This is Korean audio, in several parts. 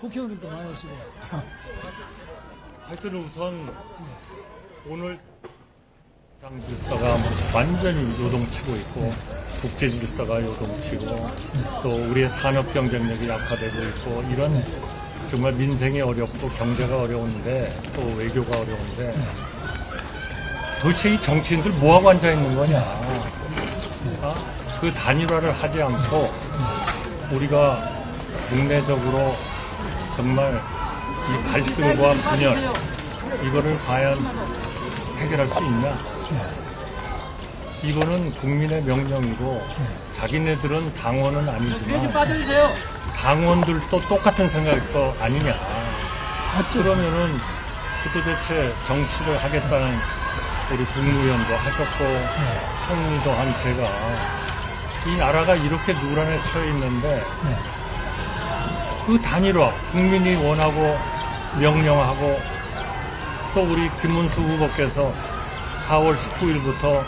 국회의원들도 많이 오시고. 하여튼 우선 오늘 당 질서가 완전히 요동치고 있고 국제 질서가 요동치고 또 우리의 산업 경쟁력이 약화되고 있고 이런 정말 민생이 어렵고 경제가 어려운데 또 외교가 어려운데 도대체 이 정치인들 뭐하고 앉아 있는 거냐. 그 단일화를 하지 않고 우리가 국내적으로 정말 이 갈등과 분열 이거를 과연 해결할 수 있냐. 이거는 국민의 명령이고 자기네들은 당원은 아니지만 당원들도 똑같은 생각일 거 아니냐. 그러면은 도대체 정치를 하겠다는 우리 국무위원도 하셨고 총리도 한 제가 이 나라가 이렇게 누란에 처해 있는데 그 단일화 국민이 원하고 명령하고 또 우리 김문수 후보께서 4월 19일부터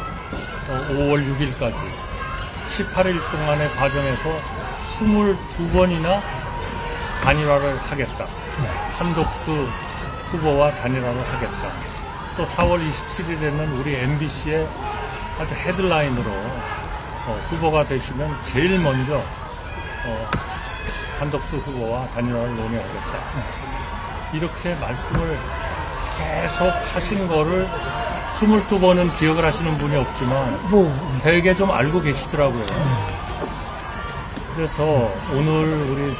5월 6일까지 18일 동안의 과정에서 22번이나 단일화를 하겠다. 한덕수 후보와 단일화를 하겠다. 또 4월 27일에는 우리 MBC의 아주 헤드라인으로 후보가 되시면 제일 먼저 한덕수 후보와 단일화를 논의하겠다. 이렇게 말씀을 계속 하신 거를 22번은 기억을 하시는 분이 없지만 되게 좀 알고 계시더라고요. 그래서 오늘 우리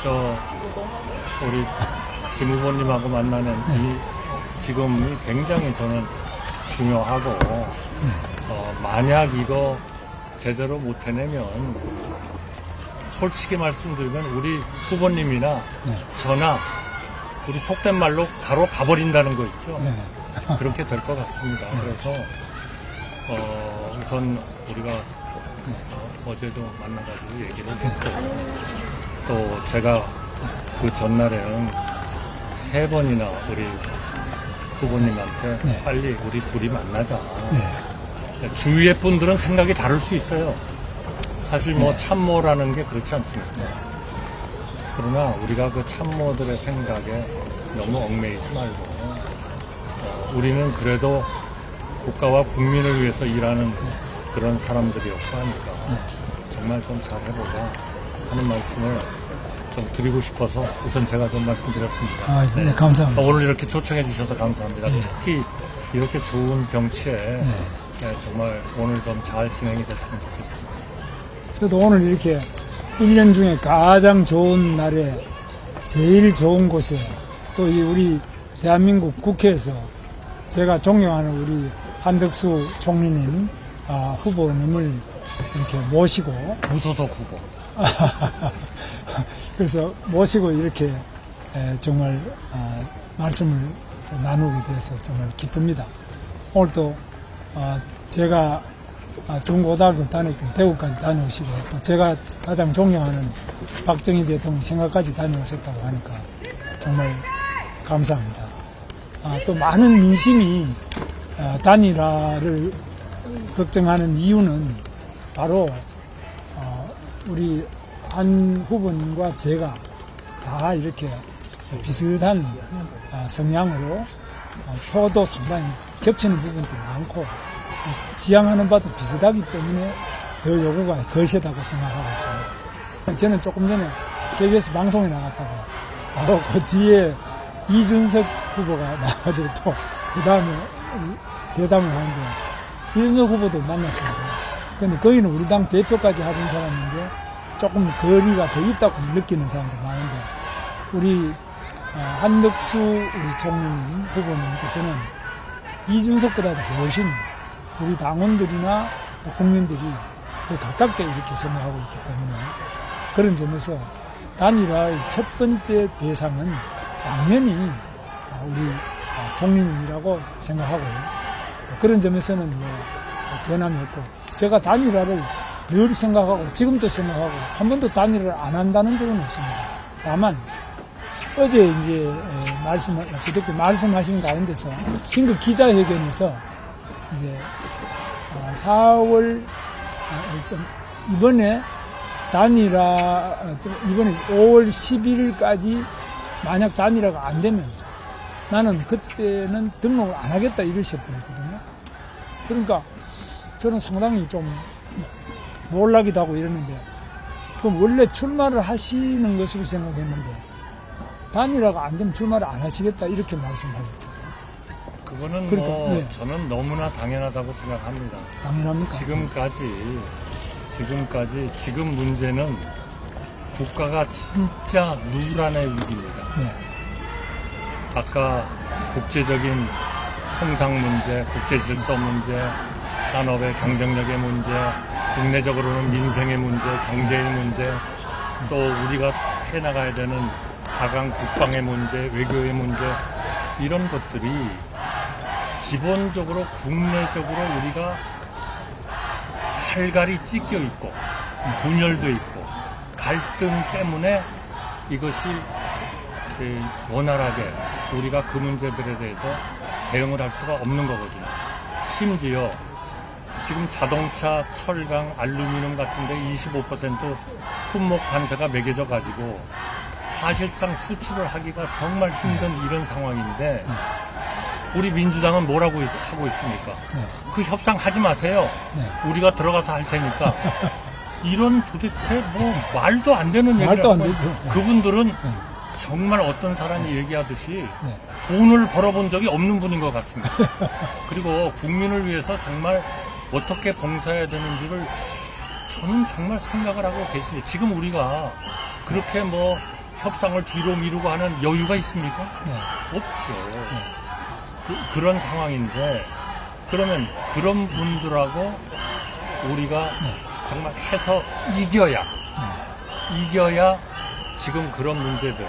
김 후보님하고 만나는 이 지금이 굉장히 저는 중요하고 만약 이거 제대로 못 해내면 솔직히 말씀드리면 우리 후보님이나 저나 우리 속된 말로 바로 가버린다는 거 있죠. 그렇게 될 것 같습니다. 그래서 우선 우리가 어제도 만나가지고 얘기를 했고 또 제가 그 전날에는 3번이나 우리 후보님한테 빨리 우리 둘이 만나자. 주위의 분들은 생각이 다를 수 있어요. 사실 뭐 참모라는 게 그렇지 않습니까? 그러나 우리가 그 참모들의 생각에 너무 얽매이지 말고 우리는 그래도 국가와 국민을 위해서 일하는 그런 사람들이었고 하니까 정말 좀 잘해보자 하는 말씀을 좀 드리고 싶어서 우선 제가 좀 말씀드렸습니다. 네, 감사합니다. 오늘 이렇게 초청해 주셔서 감사합니다. 특히 이렇게 좋은 경치에 정말 오늘 좀 잘 진행이 됐으면 좋겠습니다. 저도 오늘 이렇게 1년 중에 가장 좋은 날에 제일 좋은 곳에 또 이 우리 대한민국 국회에서 제가 존경하는 우리 한덕수 총리님, 후보님을 이렇게 모시고 무소속 후보. 그래서 모시고 이렇게 정말 말씀을 나누게 돼서 정말 기쁩니다. 오늘 또 제가 중고등학교 다녔던 대구까지 다녀오시고 또 제가 가장 존경하는 박정희 대통령 생각까지 다녀오셨다고 하니까 정말 감사합니다. 또 많은 민심이 단일화를 걱정하는 이유는 바로 우리 한 후보님과 제가 다 이렇게 비슷한 성향으로 표도 상당히 겹치는 부분도 많고 지향하는 바도 비슷하기 때문에 더 요구가 거세다고 생각하고 있습니다. 저는 조금 전에 KBS 방송에 나갔다가 바로 그 뒤에 이준석 후보가 나와가지고 또 그 다음에 대담을 하는데 이준석 후보도 만났습니다. 근데 거기는 우리 당 대표까지 하던 사람인데 조금 거리가 더 있다고 느끼는 사람도 많은데 우리 한덕수 우리 총리님 후보님께서는 이준석보다도 훨씬 우리 당원들이나 또 국민들이 더 가깝게 이렇게 생각하고 있기 때문에 그런 점에서 단일화의 첫 번째 대상은 당연히 우리 총리님이라고 생각하고요. 그런 점에서는 뭐 변함이 없고 제가 단일화를 늘 생각하고 지금도 생각하고 한 번도 단일화를 안 한다는 적은 없습니다. 다만 어제 이제 그저께 말씀하신 가운데서 긴급 기자회견에서 이제 4월 이번에 단일화 이번에 5월 11일까지 만약 단일화가 안 되면 나는 그때는 등록을 안 하겠다 이러셔버렸거든요. 그러니까 저는 상당히 좀 놀라기도 하고 이러는데, 그럼 원래 출마를 하시는 것으로 생각했는데 단일화가 안 되면 출마를 안 하시겠다 이렇게 말씀하셨더라고요. 그거는 그러니까, 뭐 네. 저는 너무나 당연하다고 생각합니다. 당연합니까? 지금 문제는 국가가 진짜 누란의 위기입니다. 네. 아까 국제적인 통상 문제, 국제 질서 문제, 산업의 경쟁력의 문제, 국내적으로는 민생의 문제, 경제의 문제, 또 우리가 해나가야 되는 자강 국방의 문제, 외교의 문제, 이런 것들이 기본적으로 국내적으로 우리가 칼갈이 찢겨 있고 분열도 있고 갈등 때문에 이것이 원활하게 우리가 그 문제들에 대해서 대응을 할 수가 없는 거거든요. 심지어 지금 자동차, 철강, 알루미늄 같은데 25% 품목 관세가 매겨져 가지고 사실상 수출을 하기가 정말 힘든 이런 상황인데 우리 민주당은 뭐라고 하고 있습니까? 그 협상하지 마세요. 우리가 들어가서 할 테니까. 이런 도대체 뭐 말도 안 되는 얘기를 말도 안 하고 되죠. 그분들은 정말 어떤 사람이 얘기하듯이 돈을 벌어본 적이 없는 분인 것 같습니다. 그리고 국민을 위해서 정말 어떻게 봉사해야 되는지를 저는 정말 생각을 하고 계시니 지금 우리가 그렇게 뭐 협상을 뒤로 미루고 하는 여유가 있습니까? 없죠. 그런 상황인데 그러면 그런 분들하고 우리가 정말 해서 이겨야 지금 그런 문제들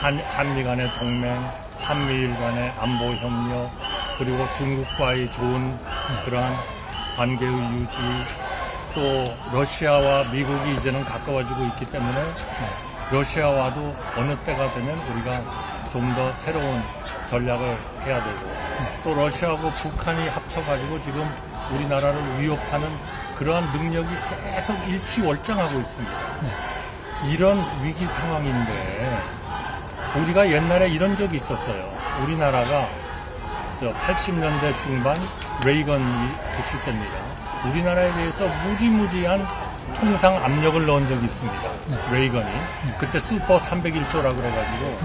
한미 간의 동맹, 한미일 간의 안보 협력, 그리고 중국과의 좋은 그러한 관계의 유지, 또 러시아와 미국이 이제는 가까워지고 있기 때문에 러시아와도 어느 때가 되면 우리가 좀 더 새로운 전략을 해야 되고 또 러시아하고 북한이 합쳐가지고 지금 우리나라를 위협하는 그러한 능력이 계속 일치월장하고 있습니다. 이런 위기 상황인데 우리가 옛날에 이런 적이 있었어요. 우리나라가 80년대 중반 레이건이 됐을 때입니다. 우리나라에 대해서 무지무지한 통상 압력을 넣은 적이 있습니다. 레이건이. 그때 슈퍼 301조라고 그래가지고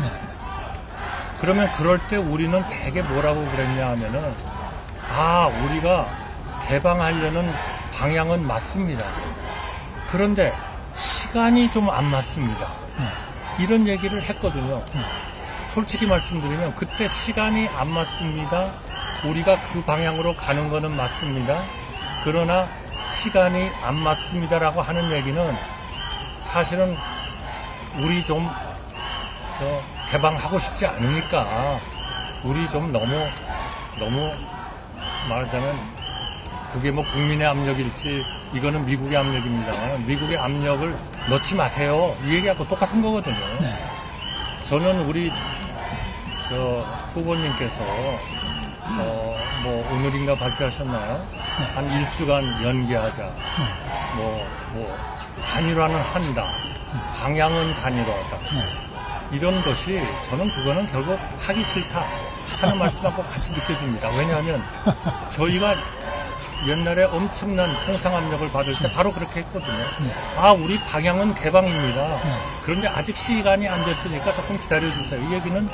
그러면 그럴 때 우리는 되게 뭐라고 그랬냐 하면은 우리가 개방하려는 방향은 맞습니다. 그런데 시간이 좀 안 맞습니다. 이런 얘기를 했거든요. 솔직히 말씀드리면 그때 시간이 안 맞습니다. 우리가 그 방향으로 가는 거는 맞습니다. 그러나 시간이 안 맞습니다라고 하는 얘기는 사실은 우리 좀 개방하고 싶지 않으니까 우리 좀 너무 말하자면 그게 뭐 국민의 압력일지 이거는 미국의 압력입니다만 미국의 압력을 넣지 마세요. 이 얘기하고 똑같은 거거든요. 저는 우리 후보님께서 뭐 오늘인가 발표하셨나요? 한 일주간 연기하자. 단일화는 한다. 방향은 단일화다. 이런 것이 저는 그거는 결국 하기 싫다 하는 말씀하고 같이 느껴집니다. 왜냐하면 저희가 옛날에 엄청난 통상압력을 받을 때 바로 그렇게 했거든요. 우리 방향은 개방입니다. 그런데 아직 시간이 안 됐으니까 조금 기다려주세요. 이 얘기는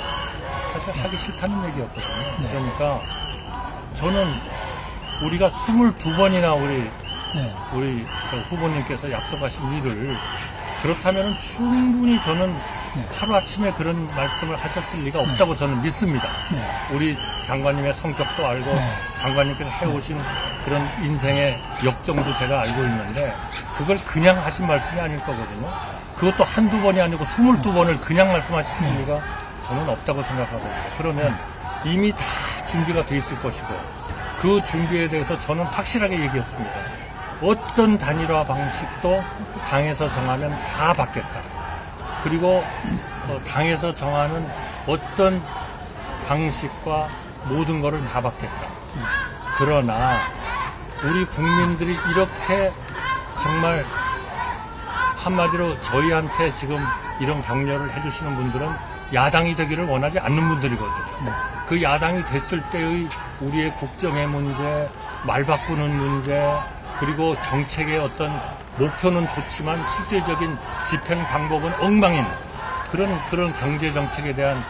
사실 하기 싫다는 얘기였거든요. 그러니까 저는 우리가 22번이나 우리 후보님께서 약속하신 일을 그렇다면 충분히 저는 하루아침에 그런 말씀을 하셨을 리가 없다고 저는 믿습니다. 우리 장관님의 성격도 알고 장관님께서 해오신 그런 인생의 역정도 제가 알고 있는데 그걸 그냥 하신 말씀이 아닐 거거든요. 그것도 한두 번이 아니고 22번을 그냥 말씀하실 리가 저는 없다고 생각하거든요. 그러면 이미 다 준비가 돼 있을 것이고 그 준비에 대해서 저는 확실하게 얘기했습니다. 어떤 단일화 방식도 당에서 정하면 다 받겠다. 그리고 당에서 정하는 어떤 방식과 모든 것을 다 받겠다. 그러나 우리 국민들이 이렇게 정말 한마디로 저희한테 지금 이런 격려를 해주시는 분들은 야당이 되기를 원하지 않는 분들이거든요. 그 야당이 됐을 때의 우리의 국정의 문제, 말 바꾸는 문제, 그리고 정책의 어떤 목표는 좋지만 실질적인 집행 방법은 엉망인 그런 경제 정책에 대한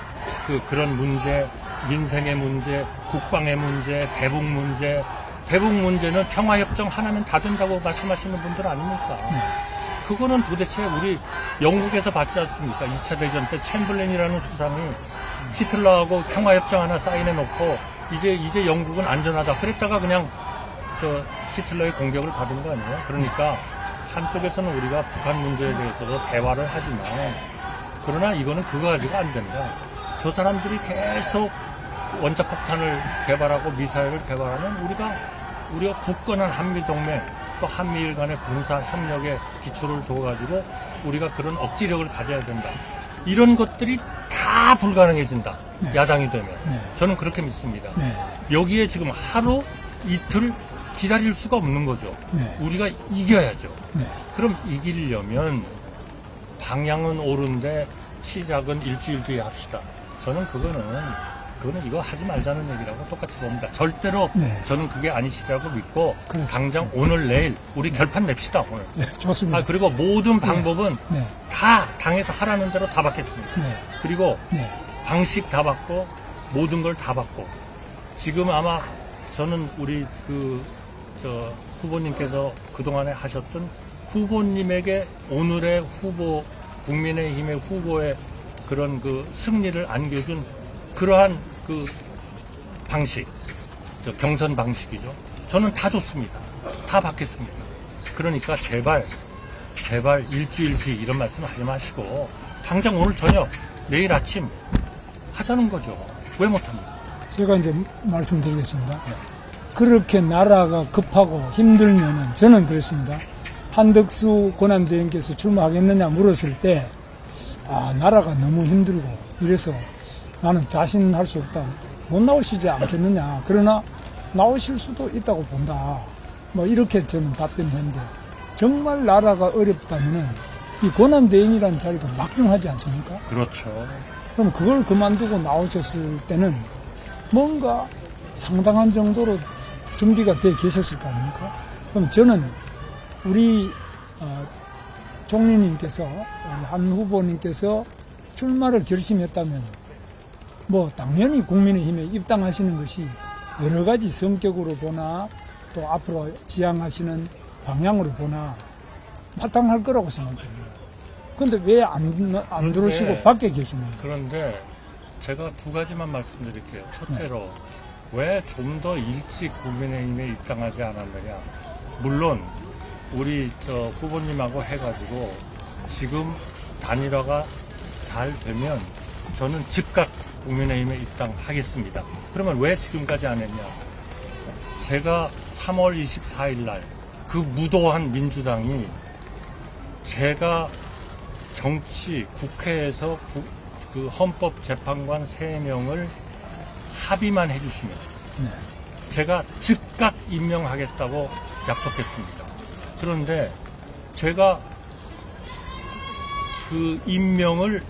그런 문제, 민생의 문제, 국방의 문제, 대북 문제는 평화협정 하나면 다 된다고 말씀하시는 분들 아닙니까? 그거는 도대체 우리 영국에서 봤지 않습니까? 2차 대전 때 챔berlain이라는 수상이 히틀러하고 평화협정 하나 사인해놓고 이제 영국은 안전하다. 그랬다가 그냥 히틀러의 공격을 받은 거 아니에요? 그러니까 한쪽에서는 우리가 북한 문제에 대해서도 대화를 하지만 그러나 이거는 그거 가지고 안 된다. 저 사람들이 계속 원자폭탄을 개발하고 미사일을 개발하면 우리가 굳건한 한미동맹 또 한미일 간의 군사 협력의 기초를 둬가지고 우리가 그런 억지력을 가져야 된다. 이런 것들이 다 불가능해진다. 야당이 되면. 저는 그렇게 믿습니다. 여기에 지금 하루 이틀 기다릴 수가 없는 거죠. 우리가 이겨야죠. 그럼 이기려면 방향은 옳은데 시작은 일주일 뒤에 합시다. 저는 그거는 이거 하지 말자는 얘기라고 똑같이 봅니다. 절대로 저는 그게 아니시라고 믿고 그렇죠. 당장 오늘 내일 우리 결판 냅시다 오늘. 좋습니다. 그리고 모든 방법은 다 당에서 하라는 대로 다 받겠습니다. 그리고 방식 다 받고 모든 걸 다 받고 지금 아마 저는 우리 후보님께서 그동안에 하셨던 후보님에게 오늘의 후보 국민의힘의 후보의 그런 승리를 안겨준 그러한 방식, 경선 방식이죠. 저는 다 좋습니다. 다 받겠습니다. 그러니까 제발 일주일 뒤 이런 말씀 하지 마시고 당장 오늘 저녁, 내일 아침 하자는 거죠. 왜 못합니까? 제가 이제 말씀드리겠습니다. 그렇게 나라가 급하고 힘들면은 저는 그렇습니다. 한덕수 권한대행께서 출마하겠느냐 물었을 때 나라가 너무 힘들고 이래서 나는 자신할 수 없다. 못 나오시지 않겠느냐. 그러나 나오실 수도 있다고 본다. 뭐 이렇게 저는 답변했는데 정말 나라가 어렵다면은 이 권한대행이라는 자리가 막중하지 않습니까? 그렇죠. 그럼 그걸 그만두고 나오셨을 때는 뭔가 상당한 정도로 준비가 돼 계셨을 거 아닙니까? 그럼 저는 우리 총리님께서 우리 한 후보님께서 출마를 결심했다면 뭐 당연히 국민의힘에 입당하시는 것이 여러 가지 성격으로 보나 또 앞으로 지향하시는 방향으로 보나 마땅할 거라고 생각합니다. 그런데 왜 안 들어오시고 밖에 계시는가? 그런데 제가 두 가지만 말씀드릴게요. 첫째로 왜 좀 더 일찍 국민의힘에 입당하지 않았느냐. 물론 우리 후보님하고 해가지고 지금 단일화가 잘 되면 저는 즉각 국민의힘에 입당하겠습니다. 그러면 왜 지금까지 안 했냐? 제가 3월 24일 날 그 무도한 민주당이 제가 국회에서 그 헌법재판관 3명을 합의만 해주시면 제가 즉각 임명하겠다고 약속했습니다. 그런데 제가 그 임명을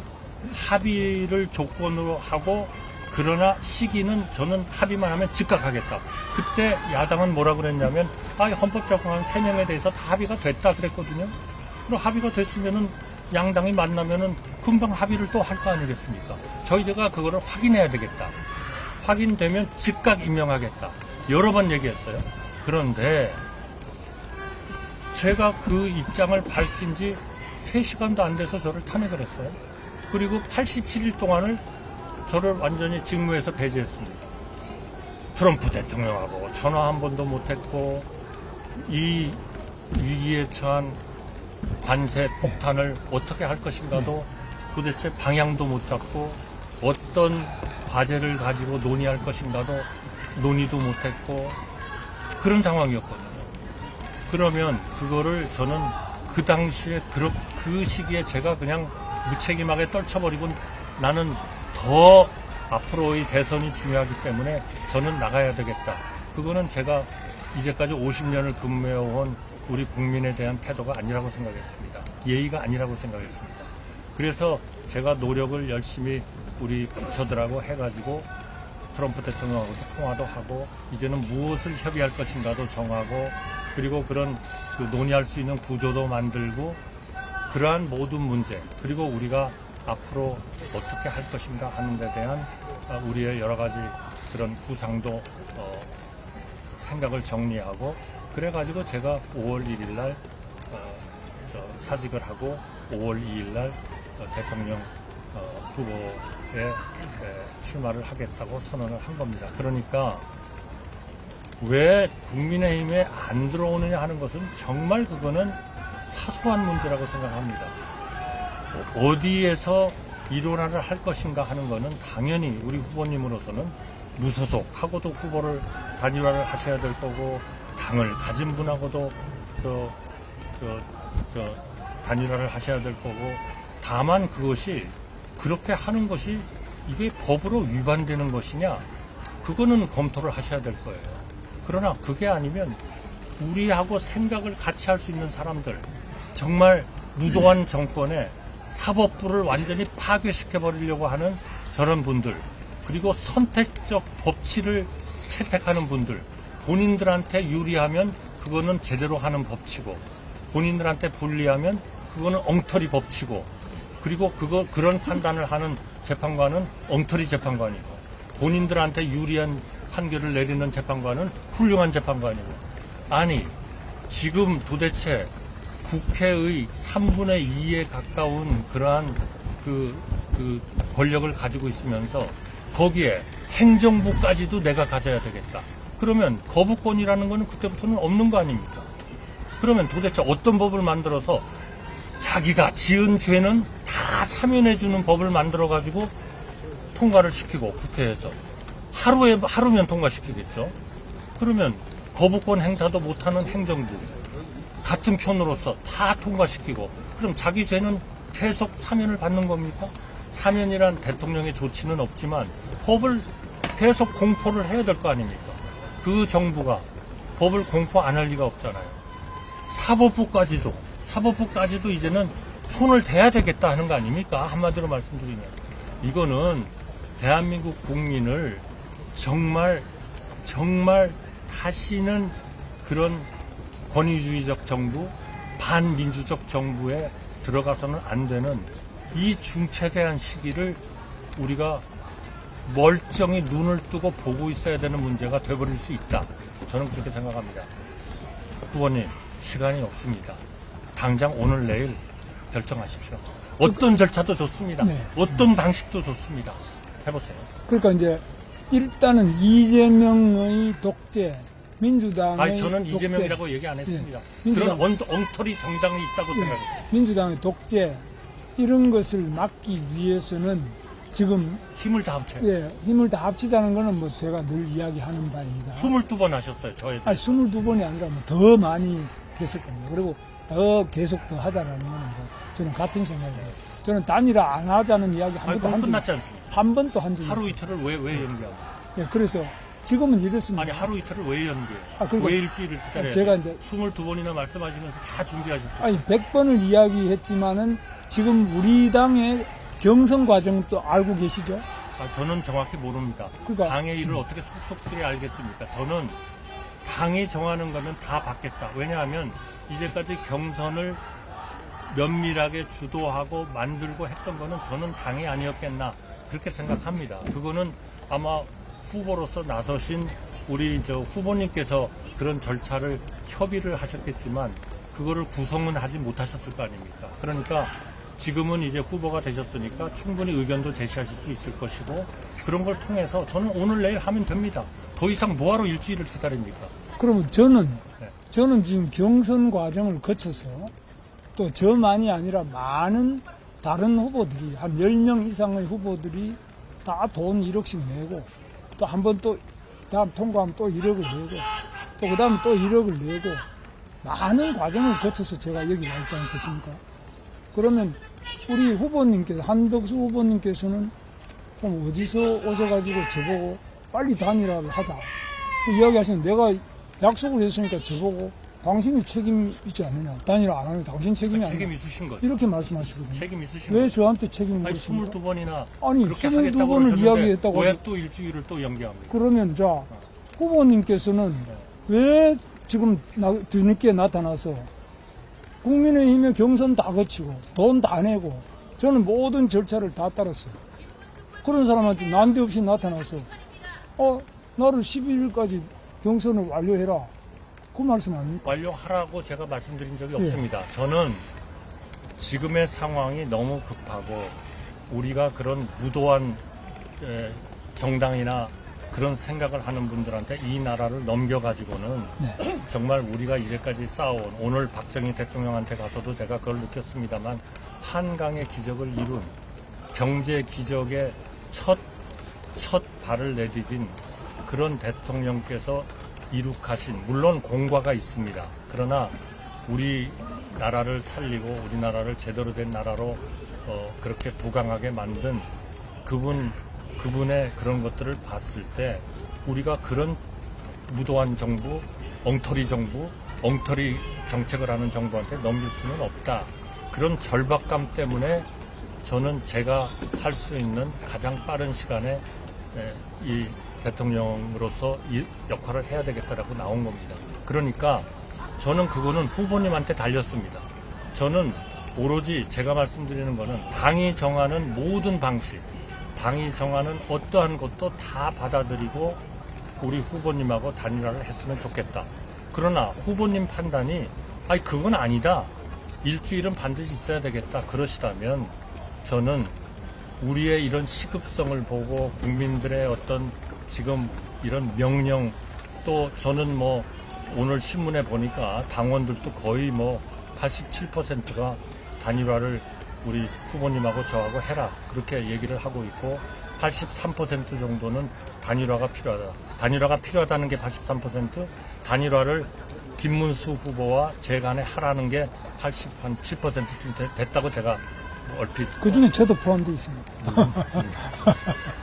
합의를 조건으로 하고 그러나 시기는 저는 합의만 하면 즉각 하겠다. 그때 야당은 뭐라 그랬냐면 헌법재판관 3명에 대해서 다 합의가 됐다 그랬거든요. 그럼 합의가 됐으면은 양당이 만나면은 금방 합의를 또 할 거 아니겠습니까? 제가 그거를 확인해야 되겠다. 확인되면 즉각 임명하겠다. 여러 번 얘기했어요. 그런데 제가 그 입장을 밝힌 지 3시간도 안 돼서 저를 탄핵을 했어요. 그리고 87일 동안을 저를 완전히 직무에서 배제했습니다. 트럼프 대통령하고 전화 한 번도 못했고 이 위기에 처한 관세 폭탄을 어떻게 할 것인가도 도대체 방향도 못 잡고 어떤 과제를 가지고 논의할 것인가도 논의도 못했고 그런 상황이었거든요. 그러면 그거를 저는 그 당시에 그 시기에 제가 그냥 무책임하게 떨쳐버리고 나는 더 앞으로의 대선이 중요하기 때문에 저는 나가야 되겠다. 그거는 제가 이제까지 50년을 근무해온 우리 국민에 대한 태도가 아니라고 생각했습니다. 예의가 아니라고 생각했습니다. 그래서 제가 노력을 열심히 우리 부처들하고 해가지고 트럼프 대통령하고도 통화도 하고 이제는 무엇을 협의할 것인가도 정하고 그리고 그런 그 논의할 수 있는 구조도 만들고 그러한 모든 문제 그리고 우리가 앞으로 어떻게 할 것인가 하는 데 대한 우리의 여러 가지 그런 구상도 생각을 정리하고 그래가지고 제가 5월 1일 날 사직을 하고 5월 2일 날 대통령 후보에 출마를 하겠다고 선언을 한 겁니다. 그러니까 왜 국민의힘에 안 들어오느냐 하는 것은 정말 그거는 사소한 문제라고 생각합니다. 어디에서 일원화를 할 것인가 하는 것은 당연히 우리 후보님으로서는 무소속하고도 후보를 단일화를 하셔야 될 거고 당을 가진 분하고도 단일화를 하셔야 될 거고 다만 그것이 그렇게 하는 것이 이게 법으로 위반되는 것이냐 그거는 검토를 하셔야 될 거예요. 그러나 그게 아니면 우리하고 생각을 같이 할 수 있는 사람들 정말 무도한 정권에 사법부를 완전히 파괴시켜버리려고 하는 저런 분들 그리고 선택적 법치를 채택하는 분들 본인들한테 유리하면 그거는 제대로 하는 법치고 본인들한테 불리하면 그거는 엉터리 법치고 그리고 그런 판단을 하는 재판관은 엉터리 재판관이고 본인들한테 유리한 판결을 내리는 재판관은 훌륭한 재판관이고 아니 지금 도대체 국회의 3분의 2에 가까운 그러한 그 권력을 가지고 있으면서 거기에 행정부까지도 내가 가져야 되겠다. 그러면 거부권이라는 거는 그때부터는 없는 거 아닙니까? 그러면 도대체 어떤 법을 만들어서 자기가 지은 죄는 다 사면해주는 법을 만들어가지고 통과를 시키고 국회에서 하루면 통과시키겠죠. 그러면 거부권 행사도 못하는 행정부 같은 편으로서 다 통과시키고 그럼 자기 죄는 계속 사면을 받는 겁니까? 사면이란 대통령의 조치는 없지만 법을 계속 공포를 해야 될 거 아닙니까? 그 정부가 법을 공포 안 할 리가 없잖아요. 사법부까지도 이제는 손을 대야 되겠다 하는 거 아닙니까? 한마디로 말씀드리면 이거는 대한민국 국민을 정말 다시는 그런 권위주의적 정부, 반민주적 정부에 들어가서는 안 되는 이 중차대한 시기를 우리가 멀쩡히 눈을 뜨고 보고 있어야 되는 문제가 돼버릴 수 있다. 저는 그렇게 생각합니다. 후보님, 시간이 없습니다. 당장 오늘 내일 결정하십시오. 어떤 절차도 좋습니다. 네. 어떤 방식도 좋습니다. 해보세요. 그러니까 이제 일단은 이재명의 독재, 민주당의 아니 저는 독재, 이재명이라고 얘기 안 했습니다. 예, 그런 엉터리 정당이 있다고 생각해요. 민주당의 독재 이런 것을 막기 위해서는 지금 힘을 다 합쳐요. 힘을 다 합치자는 거는 뭐 제가 늘 이야기하는 바입니다. 22번 하셨어요. 저에 대해. 아니 22번이 아니라 뭐 더 많이 됐을 겁니다. 그리고 더 계속 더 하자라는 거는 뭐 저는 같은 생각이에요. 저는 단일화 안 하자는 이야기 한 번도 한 적이 끝났지 않습니까? 한 번도 한 적이 하루 이틀을 왜 연기하고? 예, 그래서 지금은 이렇습니다. 아니 하루 이틀을 왜 연기해요? 그러니까 왜 일주일을 기다려요? 제가 이제 22번이나 말씀하시면서 다 준비하셨어요. 아니 100번을 이야기했지만은 지금 우리 당의 경선 과정도 알고 계시죠? 저는 정확히 모릅니다. 그러니까, 당의 일을 어떻게 속속들이 알겠습니까? 저는 당이 정하는 거면 다 받겠다. 왜냐하면 이제까지 경선을 면밀하게 주도하고 만들고 했던 거는 저는 당이 아니었겠나 그렇게 생각합니다. 그거는 아마 후보로서 나서신 우리 후보님께서 그런 절차를 협의를 하셨겠지만 그거를 구성은 하지 못하셨을 거 아닙니까? 그러니까 지금은 이제 후보가 되셨으니까 충분히 의견도 제시하실 수 있을 것이고 그런 걸 통해서 저는 오늘 내일 하면 됩니다. 더 이상 뭐하러 일주일을 기다립니까? 그러면 저는 지금 경선 과정을 거쳐서 또 저만이 아니라 많은 다른 후보들이 한 10명 이상의 후보들이 다 돈 1억씩 내고 또 한 번 또 다음 통과하면 또 1억을 내고 또 그 다음에 또 1억을 내고 많은 과정을 거쳐서 제가 여기 와 있지 않겠습니까? 그러면 우리 후보님께서 한덕수 후보님께서는 그럼 어디서 오셔가지고 저보고 빨리 단일화를 하자 이야기하시는 내가 약속을 했으니까 저보고 당신이 책임 있지 않느냐. 단일화 안 하면 당신 책임이 아니냐. 책임 있으신 거죠. 이렇게 말씀하시거든요. 책임 있으신 왜 거죠. 저한테 책임을 아니, 물으십니까? 22번이나 아니, 그렇게 22 하겠다고 번을 그러셨는데 이야기했다고 왜 하죠. 또 일주일을 또 연기합니까? 그러면 자, 후보님께서는 왜 지금 뒤늦게 나타나서 국민의힘의 경선 다 거치고 돈 다 내고 저는 모든 절차를 다 따랐어요. 그런 사람한테 난데없이 나타나서 나를 12일까지 경선을 완료해라. 그 말씀 아닙니까? 완료하라고 제가 말씀드린 적이 예. 없습니다. 저는 지금의 상황이 너무 급하고 우리가 그런 무도한 정당이나 그런 생각을 하는 분들한테 이 나라를 넘겨가지고는 정말 우리가 이제까지 쌓아온 오늘 박정희 대통령한테 가서도 제가 그걸 느꼈습니다만 한강의 기적을 이룬 경제 기적의 첫 발을 내디딘 그런 대통령께서 이룩하신 물론 공과가 있습니다. 그러나 우리나라를 살리고 우리나라를 제대로 된 나라로 그렇게 부강하게 만든 그분의 그런 것들을 봤을 때 우리가 그런 무도한 정부, 엉터리 정책을 하는 정부한테 넘길 수는 없다. 그런 절박감 때문에 저는 제가 할 수 있는 가장 빠른 시간에 이 대통령으로서 이 역할을 해야 되겠다라고 나온 겁니다. 그러니까 저는 그거는 후보님한테 달렸습니다. 저는 오로지 제가 말씀드리는 거는 당이 정하는 모든 방식, 당이 정하는 어떠한 것도 다 받아들이고 우리 후보님하고 단일화를 했으면 좋겠다. 그러나 후보님 판단이 그건 아니다. 일주일은 반드시 있어야 되겠다. 그러시다면 저는 우리의 이런 시급성을 보고 국민들의 어떤 지금 이런 명령 또 저는 뭐 오늘 신문에 보니까 당원들도 거의 뭐 87%가 단일화를 우리 후보님하고 저하고 해라 그렇게 얘기를 하고 있고 83% 정도는 단일화가 필요하다. 단일화가 필요하다는 게 83%, 단일화를 김문수 후보와 제 간에 하라는 게 87%쯤 됐다고 제가 얼핏 그 중에 저도 포함되어 있습니다.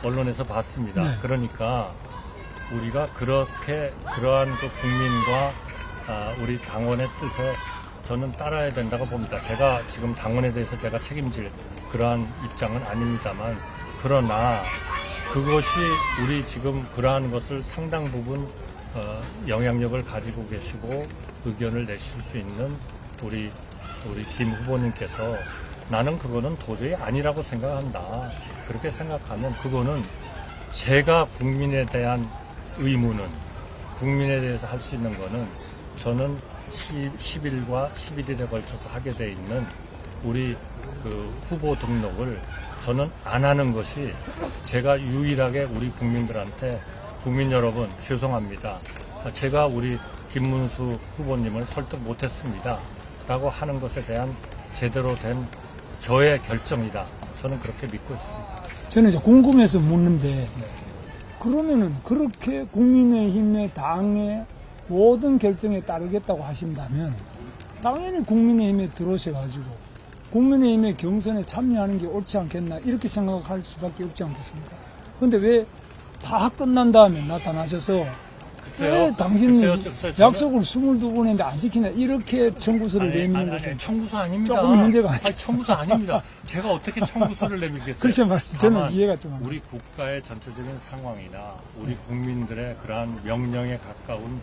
언론에서 봤습니다. 네. 그러니까 우리가 그러한 그 국민과 우리 당원의 뜻에 저는 따라야 된다고 봅니다. 제가 지금 당원에 대해서 제가 책임질 그러한 입장은 아닙니다만 그러나 그것이 우리 지금 그러한 것을 상당 부분 영향력을 가지고 계시고 의견을 내실 수 있는 우리 김 후보님께서 나는 그거는 도저히 아니라고 생각한다. 그렇게 생각하면 그거는 제가 국민에 대한 의무는 국민에 대해서 할 수 있는 거는 저는 10일과 11일에 걸쳐서 하게 돼 있는 우리 그 후보 등록을 저는 안 하는 것이 제가 유일하게 우리 국민들한테 국민 여러분 죄송합니다. 제가 우리 김문수 후보님을 설득 못했습니다. 라고 하는 것에 대한 제대로 된 저의 결정이다. 저는 그렇게 믿고 있습니다. 저는 이제 궁금해서 묻는데 그러면은 그렇게 국민의힘의 당의 모든 결정에 따르겠다고 하신다면 당연히 국민의힘에 들어오셔가지고 국민의힘의 경선에 참여하는 게 옳지 않겠나 이렇게 생각할 수밖에 없지 않겠습니까? 근데 왜 다 끝난 다음에 나타나셔서 왜 당신이 약속을 22번 했는데 안 지키냐 이렇게 청구서를 내미는 것은 청구서 아닙니다. 조금 문제가 아니죠. 청구서 아닙니다. 제가 어떻게 청구서를 내밀겠어요? 글쎄 말이죠. 저는 다만 이해가 좀 안 우리 갔어요. 국가의 전체적인 상황이나 우리 국민들의 그러한 명령에 가까운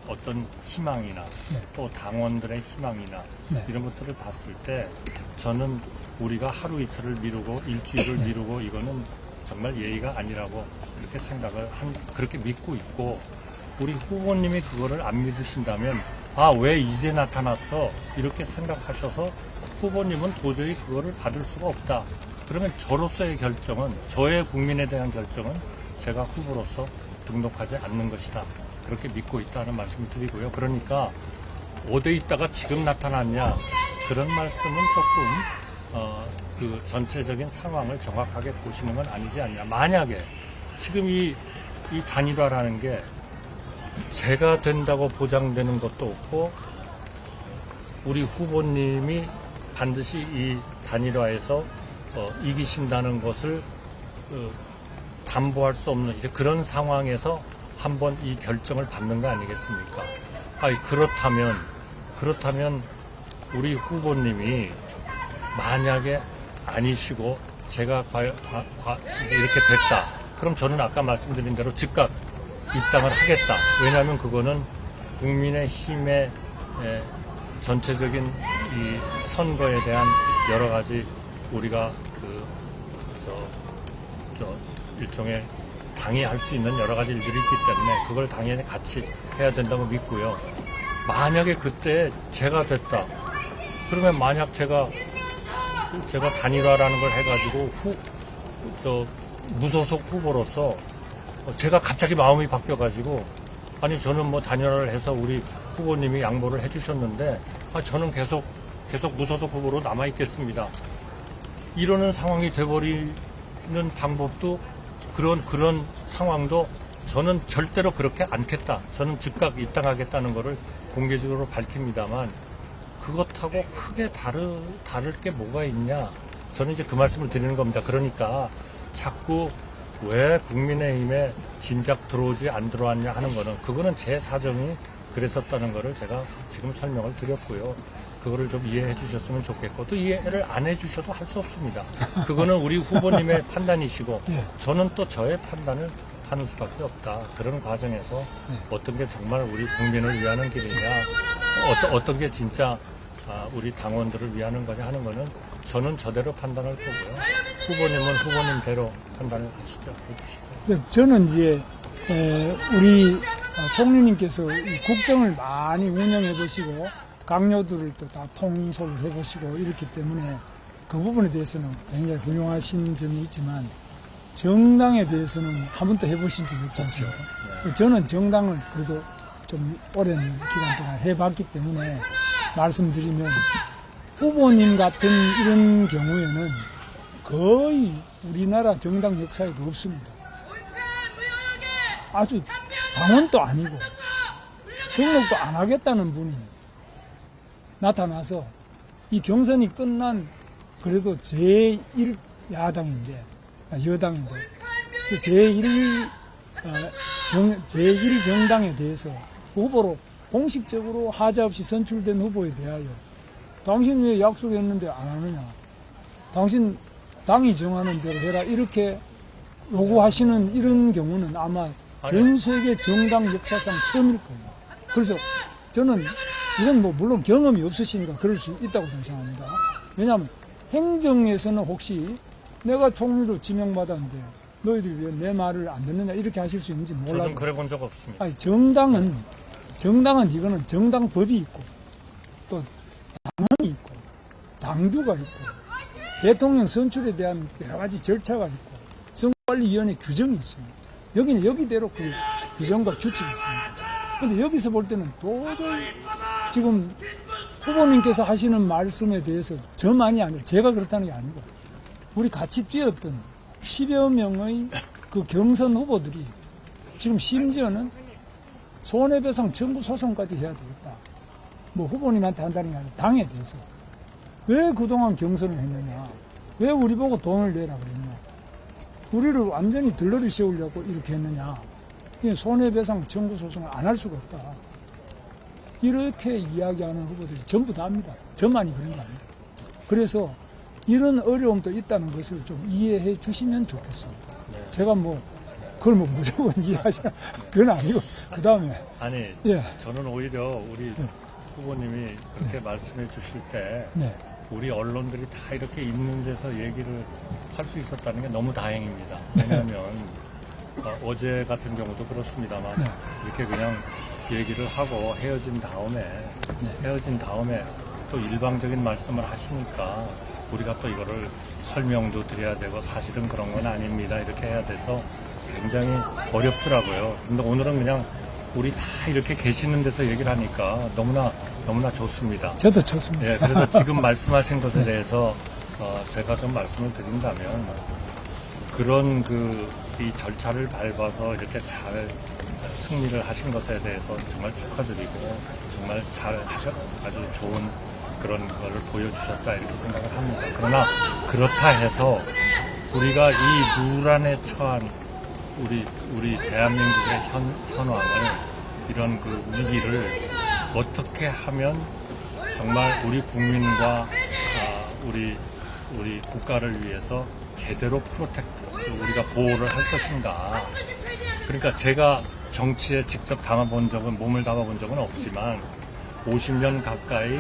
어떤 희망이나 또 당원들의 희망이나 이런 것들을 봤을 때 저는 우리가 하루 이틀을 미루고 일주일을 미루고 이거는 정말 예의가 아니라고 그렇게 그렇게 믿고 있고 우리 후보님이 그거를 안 믿으신다면 왜 이제 나타났어 이렇게 생각하셔서 후보님은 도저히 그거를 받을 수가 없다. 그러면 저로서의 결정은 저의 국민에 대한 결정은 제가 후보로서 등록하지 않는 것이다. 그렇게 믿고 있다는 말씀을 드리고요. 그러니까 어디 있다가 지금 나타났냐 그런 말씀은 조금 그 전체적인 상황을 정확하게 보시는 건 아니지 않냐. 만약에 지금 이 단일화라는 게 제가 된다고 보장되는 것도 없고 우리 후보님이 반드시 이 단일화에서 이기신다는 것을 담보할 수 없는 이제 그런 상황에서 한번 이 결정을 받는 거 아니겠습니까? 그렇다면 그렇다면 우리 후보님이 만약에 아니시고 제가 이렇게 됐다. 그럼 저는 아까 말씀드린 대로 즉각 입당을 하겠다. 왜냐하면 그거는 국민의힘의 전체적인 이 선거에 대한 여러 가지 우리가 일종의 당이 할 수 있는 여러 가지 일들이 있기 때문에 그걸 당연히 같이 해야 된다고 믿고요. 만약에 그때 제가 됐다. 그러면 만약 제가 단일화라는 걸 해가지고 무소속 후보로서 제가 갑자기 마음이 바뀌어가지고 아니 저는 뭐 단일화를 해서 우리 후보님이 양보를 해주셨는데 저는 계속 무소속 후보로 남아있겠습니다. 이러는 상황이 돼버리는 방법도 그런 상황도 저는 절대로 그렇게 않겠다. 저는 즉각 입당하겠다는 것을 공개적으로 밝힙니다만 그것하고 크게 다를 게 뭐가 있냐. 저는 이제 그 말씀을 드리는 겁니다. 그러니까 자꾸 왜 국민의힘에 진작 들어오지 안 들어왔냐 하는 거는 그거는 제 사정이 그랬었다는 거를 제가 지금 설명을 드렸고요. 그거를 좀 이해해 주셨으면 좋겠고 또 이해를 안 해 주셔도 할 수 없습니다. 그거는 우리 후보님의 판단이시고 저는 또 저의 판단을 하는 수밖에 없다. 그런 과정에서 어떤 게 정말 우리 국민을 위하는 길이냐 어떤 게 진짜 우리 당원들을 위하는 거냐 하는 거는 저는 저대로 판단할 거고요. 후보님은 후보님대로 판단을 하시죠. 해주시죠. 저는 이제 우리 총리님께서 국정을 많이 운영해 보시고 강요들을 또 다 통솔을 해 보시고 이렇기 때문에 그 부분에 대해서는 굉장히 훌륭하신 점이 있지만 정당에 대해서는 한 번도 해보신 적이 없지 않습니까? 네. 저는 정당을 그래도 좀 오랜 기간 동안 해봤기 때문에 말씀드리면 후보님 같은 이런 경우에는 거의 우리나라 정당 역사에도 없습니다. 아주 당원도 아니고 등록도 안 하겠다는 분이 나타나서 이 경선이 끝난 그래도 제1야당인데 여당인데 그래서 제1정당에 대해서 후보로 공식적으로 하자 없이 선출된 후보에 대하여 당신 왜 약속했는데 안 하느냐, 당신 당이 정하는 대로 해라, 이렇게 요구하시는 이런 경우는 아마 전 세계 정당 역사상 처음일 거예요. 그래서 저는 이건 뭐 물론 경험이 없으시니까 그럴 수 있다고 생각합니다. 왜냐하면 행정에서는 혹시 내가 총리로 지명받았는데 너희들이 왜 내 말을 안 듣느냐 이렇게 하실 수 있는지 몰라요. 저는 그래 본 적 없습니다. 아니, 정당은 이거는 정당법이 있고 또 당헌이 있고 당규가 있고 대통령 선출에 대한 여러 가지 절차가 있고 선거관리위원회 규정이 있습니다. 여기는 여기대로 그 규정과 규칙이 있습니다. 근데 여기서 볼 때는 도저히 지금 후보님께서 하시는 말씀에 대해서 저만이 아니라 제가 그렇다는 게 아니고 우리 같이 뛰었던 10여 명의 그 경선 후보들이 지금 심지어는 손해배상 청구 소송까지 해야 되겠다. 뭐 후보님한테 한다는 게 아니라 당에 대해서 왜 그동안 경선을 했느냐, 왜 우리 보고 돈을 내라 그랬냐, 우리를 완전히 들러리 세우려고 이렇게 했느냐, 손해배상 청구 소송을 안 할 수가 없다. 이렇게 이야기하는 후보들이 전부 다 합니다. 저만이 그런 거 아니에요. 그래서 이런 어려움도 있다는 것을 좀 이해해 주시면 좋겠습니다. 네. 제가 그걸 무조건 이해하자 그건 아니고 그 다음에 아니 저는 오히려 우리 후보님이 그렇게 말씀해 주실 때 우리 언론들이 다 이렇게 있는 데서 얘기를 할 수 있었다는 게 너무 다행입니다. 왜냐하면 어제 같은 경우도 그렇습니다만 이렇게 그냥 얘기를 하고 헤어진 다음에 또 일방적인 말씀을 하시니까 우리가 또 이거를 설명도 드려야 되고 사실은 그런 건 아닙니다 이렇게 해야 돼서 굉장히 어렵더라고요. 근데 오늘은 그냥 우리 다 이렇게 계시는 데서 얘기를 하니까 너무나 좋습니다. 저도 좋습니다. 예, 그래서 지금 말씀하신 것에 대해서 제가 좀 말씀을 드린다면 그런 이 절차를 밟아서 이렇게 잘 승리를 하신 것에 대해서 정말 축하드리고 정말 아주 좋은 그런 거를 보여주셨다 이렇게 생각을 합니다. 그러나 그렇다 해서 우리가 이 누란에 처한 우리 대한민국의 현황을 이런 그 위기를 어떻게 하면 정말 우리 국민과 우리 국가를 위해서 제대로 프로텍트, 우리가 보호를 할 것인가. 그러니까 제가 정치에 직접 몸을 담아본 적은 없지만 50년 가까이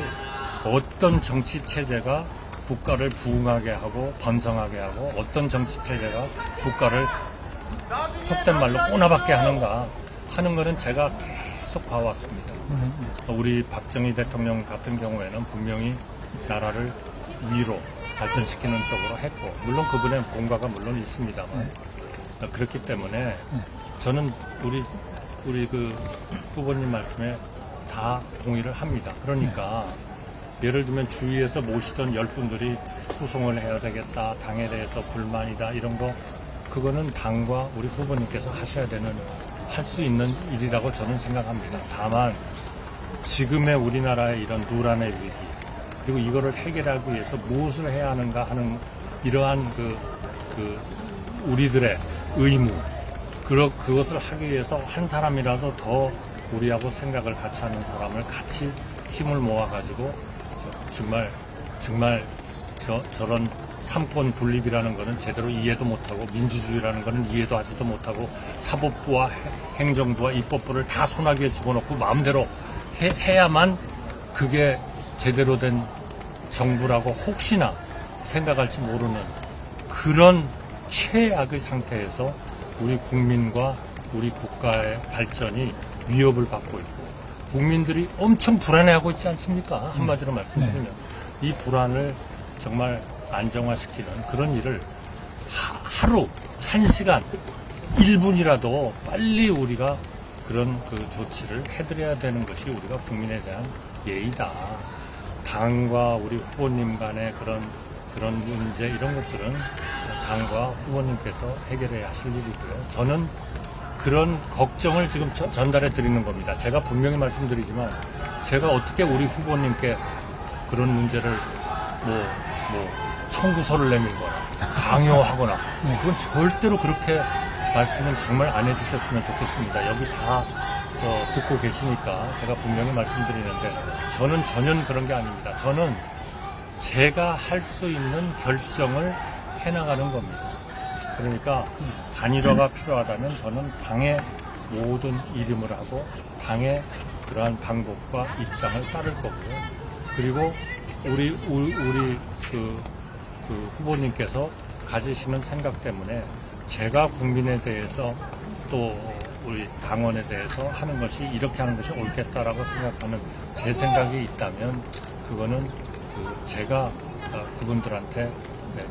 어떤 정치 체제가 국가를 부흥하게 하고 번성하게 하고 어떤 정치 체제가 국가를 속된 말로 꼬나박게 하는가 하는 것은 제가 계속 봐왔습니다. 우리 박정희 대통령 같은 경우에는 분명히 나라를 위로 발전시키는 쪽으로 했고, 물론 그분의 공과가 물론 있습니다만, 그렇기 때문에 저는 우리 그 후보님 말씀에 다 동의를 합니다. 그러니까 예를 들면 주위에서 모시던 10분들이 소송을 해야 되겠다, 당에 대해서 불만이다 이런 거, 그거는 당과 우리 후보님께서 하셔야 되는, 할 수 있는 일이라고 저는 생각합니다. 다만 지금의 우리나라의 이런 누란의 위기, 그리고 이거를 해결하기 위해서 무엇을 해야 하는가 하는 이러한 우리들의 의무, 그것을 하기 위해서 한 사람이라도 더 우리하고 생각을 같이 하는 사람을 같이 힘을 모아가지고 정말 저런 삼권 분립이라는 거는 제대로 이해도 못하고, 민주주의라는 거는 이해도 하지도 못하고, 사법부와 행정부와 입법부를 다 손아귀에 집어넣고 마음대로 해야만 그게 제대로 된 정부라고 혹시나 생각할지 모르는 그런 최악의 상태에서 우리 국민과 우리 국가의 발전이 위협을 받고 있고, 국민들이 엄청 불안해하고 있지 않습니까? 한마디로 말씀드리면 이 불안을 정말 안정화시키는 그런 일을 하루 1시간 1분이라도 빨리 우리가 그런 조치를 해드려야 되는 것이 우리가 국민에 대한 예의다. 당과 우리 후보님 간의 그런 문제, 이런 것들은 당과 후보님께서 해결해야 하실 일이고요. 저는 그런 걱정을 지금 전달해 드리는 겁니다. 제가 분명히 말씀드리지만, 제가 어떻게 우리 후보님께 그런 문제를 청구서를 내밀거나 강요하거나, 그건 절대로 그렇게 말씀은 정말 안 해주셨으면 좋겠습니다. 여기 다 듣고 계시니까 제가 분명히 말씀드리는데, 저는 전혀 그런 게 아닙니다. 저는 제가 할 수 있는 결정을 해나가는 겁니다. 그러니까 단일화가 필요하다면 저는 당의 모든 이름을 하고 당의 그러한 방법과 입장을 따를 거고요. 그리고 우리 후보님께서 가지시는 생각 때문에 제가 국민에 대해서 또 우리 당원에 대해서 하는 것이, 이렇게 하는 것이 옳겠다라고 생각하는 제 생각이 있다면, 그거는 제가 그분들한테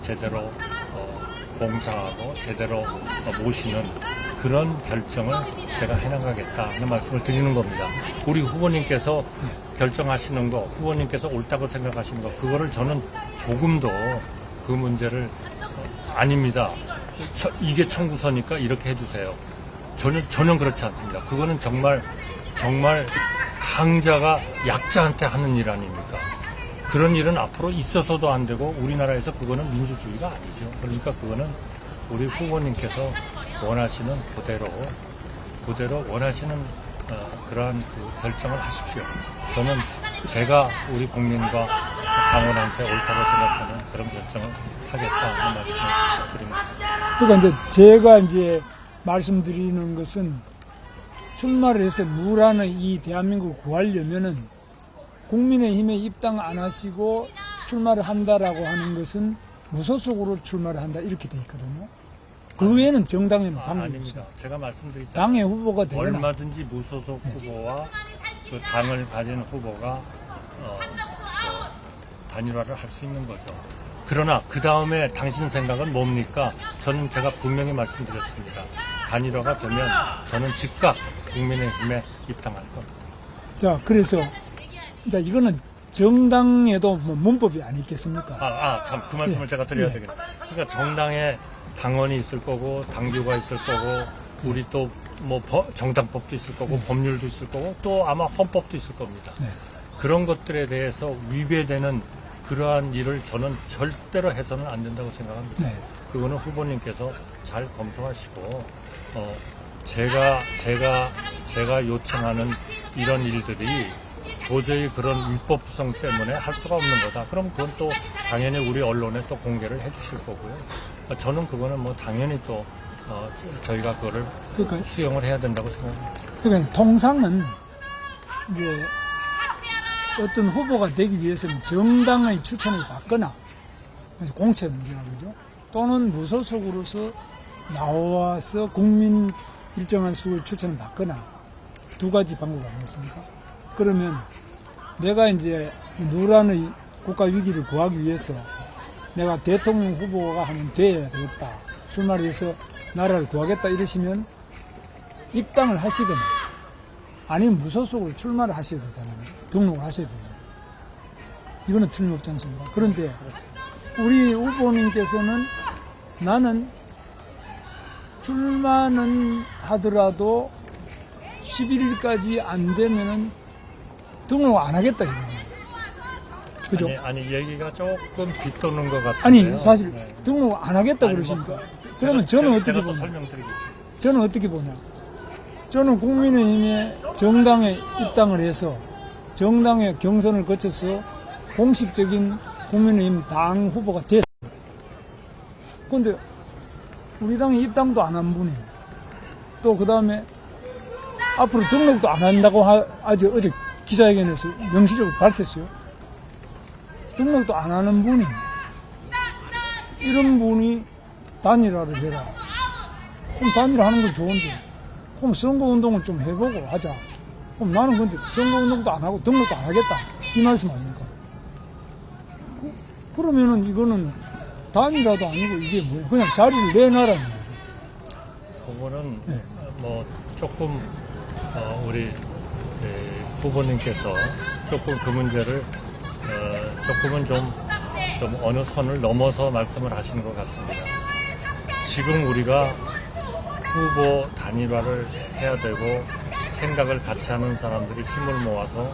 제대로 봉사하고 제대로 모시는 그런 결정을 제가 해나가겠다 하는 말씀을 드리는 겁니다. 우리 후보님께서 결정하시는 거, 후보님께서 옳다고 생각하시는 거, 그거를 저는 조금도 그 문제를 아닙니다. 이게 청구서니까 이렇게 해주세요. 전혀 그렇지 않습니다. 그거는 정말 강자가 약자한테 하는 일 아닙니까? 그런 일은 앞으로 있어서도 안 되고, 우리나라에서 그거는 민주주의가 아니죠. 그러니까 그거는 우리 후보님께서 원하시는 그대로 원하시는 그러한 결정을 하십시오. 저는 제가 우리 국민과 당원한테 옳다고 생각하는 그런 결정을 하겠다 하는 말씀을 드립니다. 그러니까 제가 말씀드리는 것은, 출마를 해서 누란의 이 대한민국을 구하려면은 국민의힘에 입당 안 하시고 출마를 한다라고 하는 것은 무소속으로 출마를 한다, 이렇게 돼 있거든요. 그 외에는 정당에는 방법이 없어요. 제가 말씀드리자면 당의 후보가 되거나 얼마든지 무소속 후보와 그 당을 가진 후보가 단일화를 할 수 있는 거죠. 그러나 그 다음에 당신 생각은 뭡니까? 제가 분명히 말씀드렸습니다. 단일화가 되면 저는 즉각 국민의힘에 입당할 겁니다. 자, 그래서 이거는 정당에도 문법이 아니겠습니까? 참, 그 말씀을 제가 드려야 되겠네요. 그러니까 정당에 당원이 있을 거고, 당규가 있을 거고, 우리 또 정당법도 있을 거고, 법률도 있을 거고, 또 아마 헌법도 있을 겁니다. 그런 것들에 대해서 위배되는 그러한 일을 저는 절대로 해서는 안 된다고 생각합니다. 그거는 후보님께서 잘 검토하시고, 제가 요청하는 이런 일들이 도저히 그런 위법성 때문에 할 수가 없는 거다. 그럼 그건 또 당연히 우리 언론에 또 공개를 해주실 거고요. 저는 그거는 뭐 당연히 또 저희가 그거를 그러니까, 수용을 해야 된다고 생각합니다. 그러니까 통상은 이제 어떤 후보가 되기 위해서는 정당의 추천을 받거나 그래서 공천 문제라고 그러죠. 또는 무소속으로서 나와서 국민 일정한 수를 추천을 받거나 두 가지 방법 아니겠습니까? 그러면 내가 이제 누란의 국가 위기를 구하기 위해서 내가 대통령 후보가 하면 돼야 되겠다. 출마를 해서 나라를 구하겠다 이러시면 입당을 하시거나 아니면 무소속으로 출마를 하셔야 되잖아요. 등록을 하셔야 되잖아요. 이거는 틀림없지 않습니까? 그런데 우리 후보님께서는 나는 출마는 하더라도 11일까지 안 되면은 등록 안 하겠다 이거예요. 그죠? 아니 얘기가 조금 빗도는 것 같은데요. 아니 사실 네. 등록 안 하겠다 아니, 그러시니까 뭐, 그러면 저는 어떻게 제가 또 보냐? 설명드리겠습니다. 저는 어떻게 보냐? 저는 국민의힘의 정당에 입당을 해서 정당의 경선을 거쳐서 공식적인 국민의힘 당 후보가 됐어요. 그런데 우리 당에 입당도 안 한 분이 또 그 다음에 앞으로 등록도 안 한다고 어제 기자회견에서 명시적으로 밝혔어요. 등록도 안 하는 분이 이런 분이 단일화를 해라. 그럼 단일화하는 건 좋은데 그럼 선거운동을 좀 해보고 하자. 그럼 나는 근데 선거운동도 안 하고 등록도 안 하겠다. 이 말씀 아닙니까? 그러면은 이거는 단일화도 아니고 이게 뭐야. 그냥 자리를 내놔라는 거죠. 그거는 네. 뭐 조금 우리 후보님께서 조금 그 문제를 조금은 좀 어느 선을 넘어서 말씀을 하시는 것 같습니다. 지금 우리가 후보 단일화를 해야 되고 생각을 같이 하는 사람들이 힘을 모아서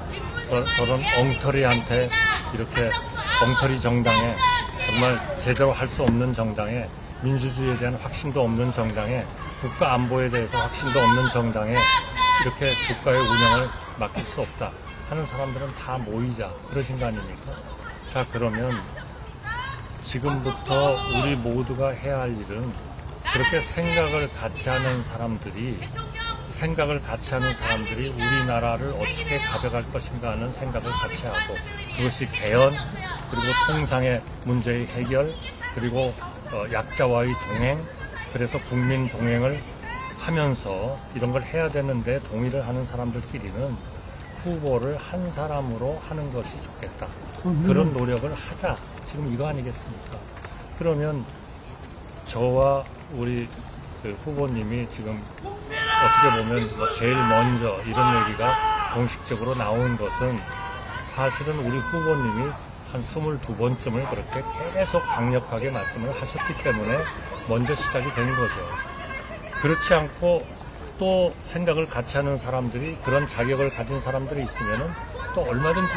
저런 엉터리한테 이렇게 엉터리 정당에 정말 제대로 할 수 없는 정당에 민주주의에 대한 확신도 없는 정당에 국가 안보에 대해서 확신도 없는 정당에 이렇게 국가의 운영을 맡길 수 없다 하는 사람들은 다 모이자 그러신 거 아닙니까? 자 그러면 지금부터 우리 모두가 해야 할 일은 그렇게 생각을 같이 하는 사람들이 우리나라를 어떻게 가져갈 것인가 하는 생각을 같이 하고 그것이 개헌 그리고 통상의 문제의 해결 그리고 약자와의 동행 그래서 국민 동행을 하면서 이런 걸 해야 되는데 동의를 하는 사람들끼리는 후보를 한 사람으로 하는 것이 좋겠다. 그런 노력을 하자. 지금 이거 아니겠습니까? 그러면 저와 우리 그 후보님이 지금 어떻게 보면 뭐 제일 먼저 이런 얘기가 공식적으로 나온 것은 사실은 우리 후보님이 한 22번쯤을 그렇게 계속 강력하게 말씀을 하셨기 때문에 먼저 시작이 된 거죠. 그렇지 않고 또 생각을 같이 하는 사람들이 그런 자격을 가진 사람들이 있으면은 또 얼마든지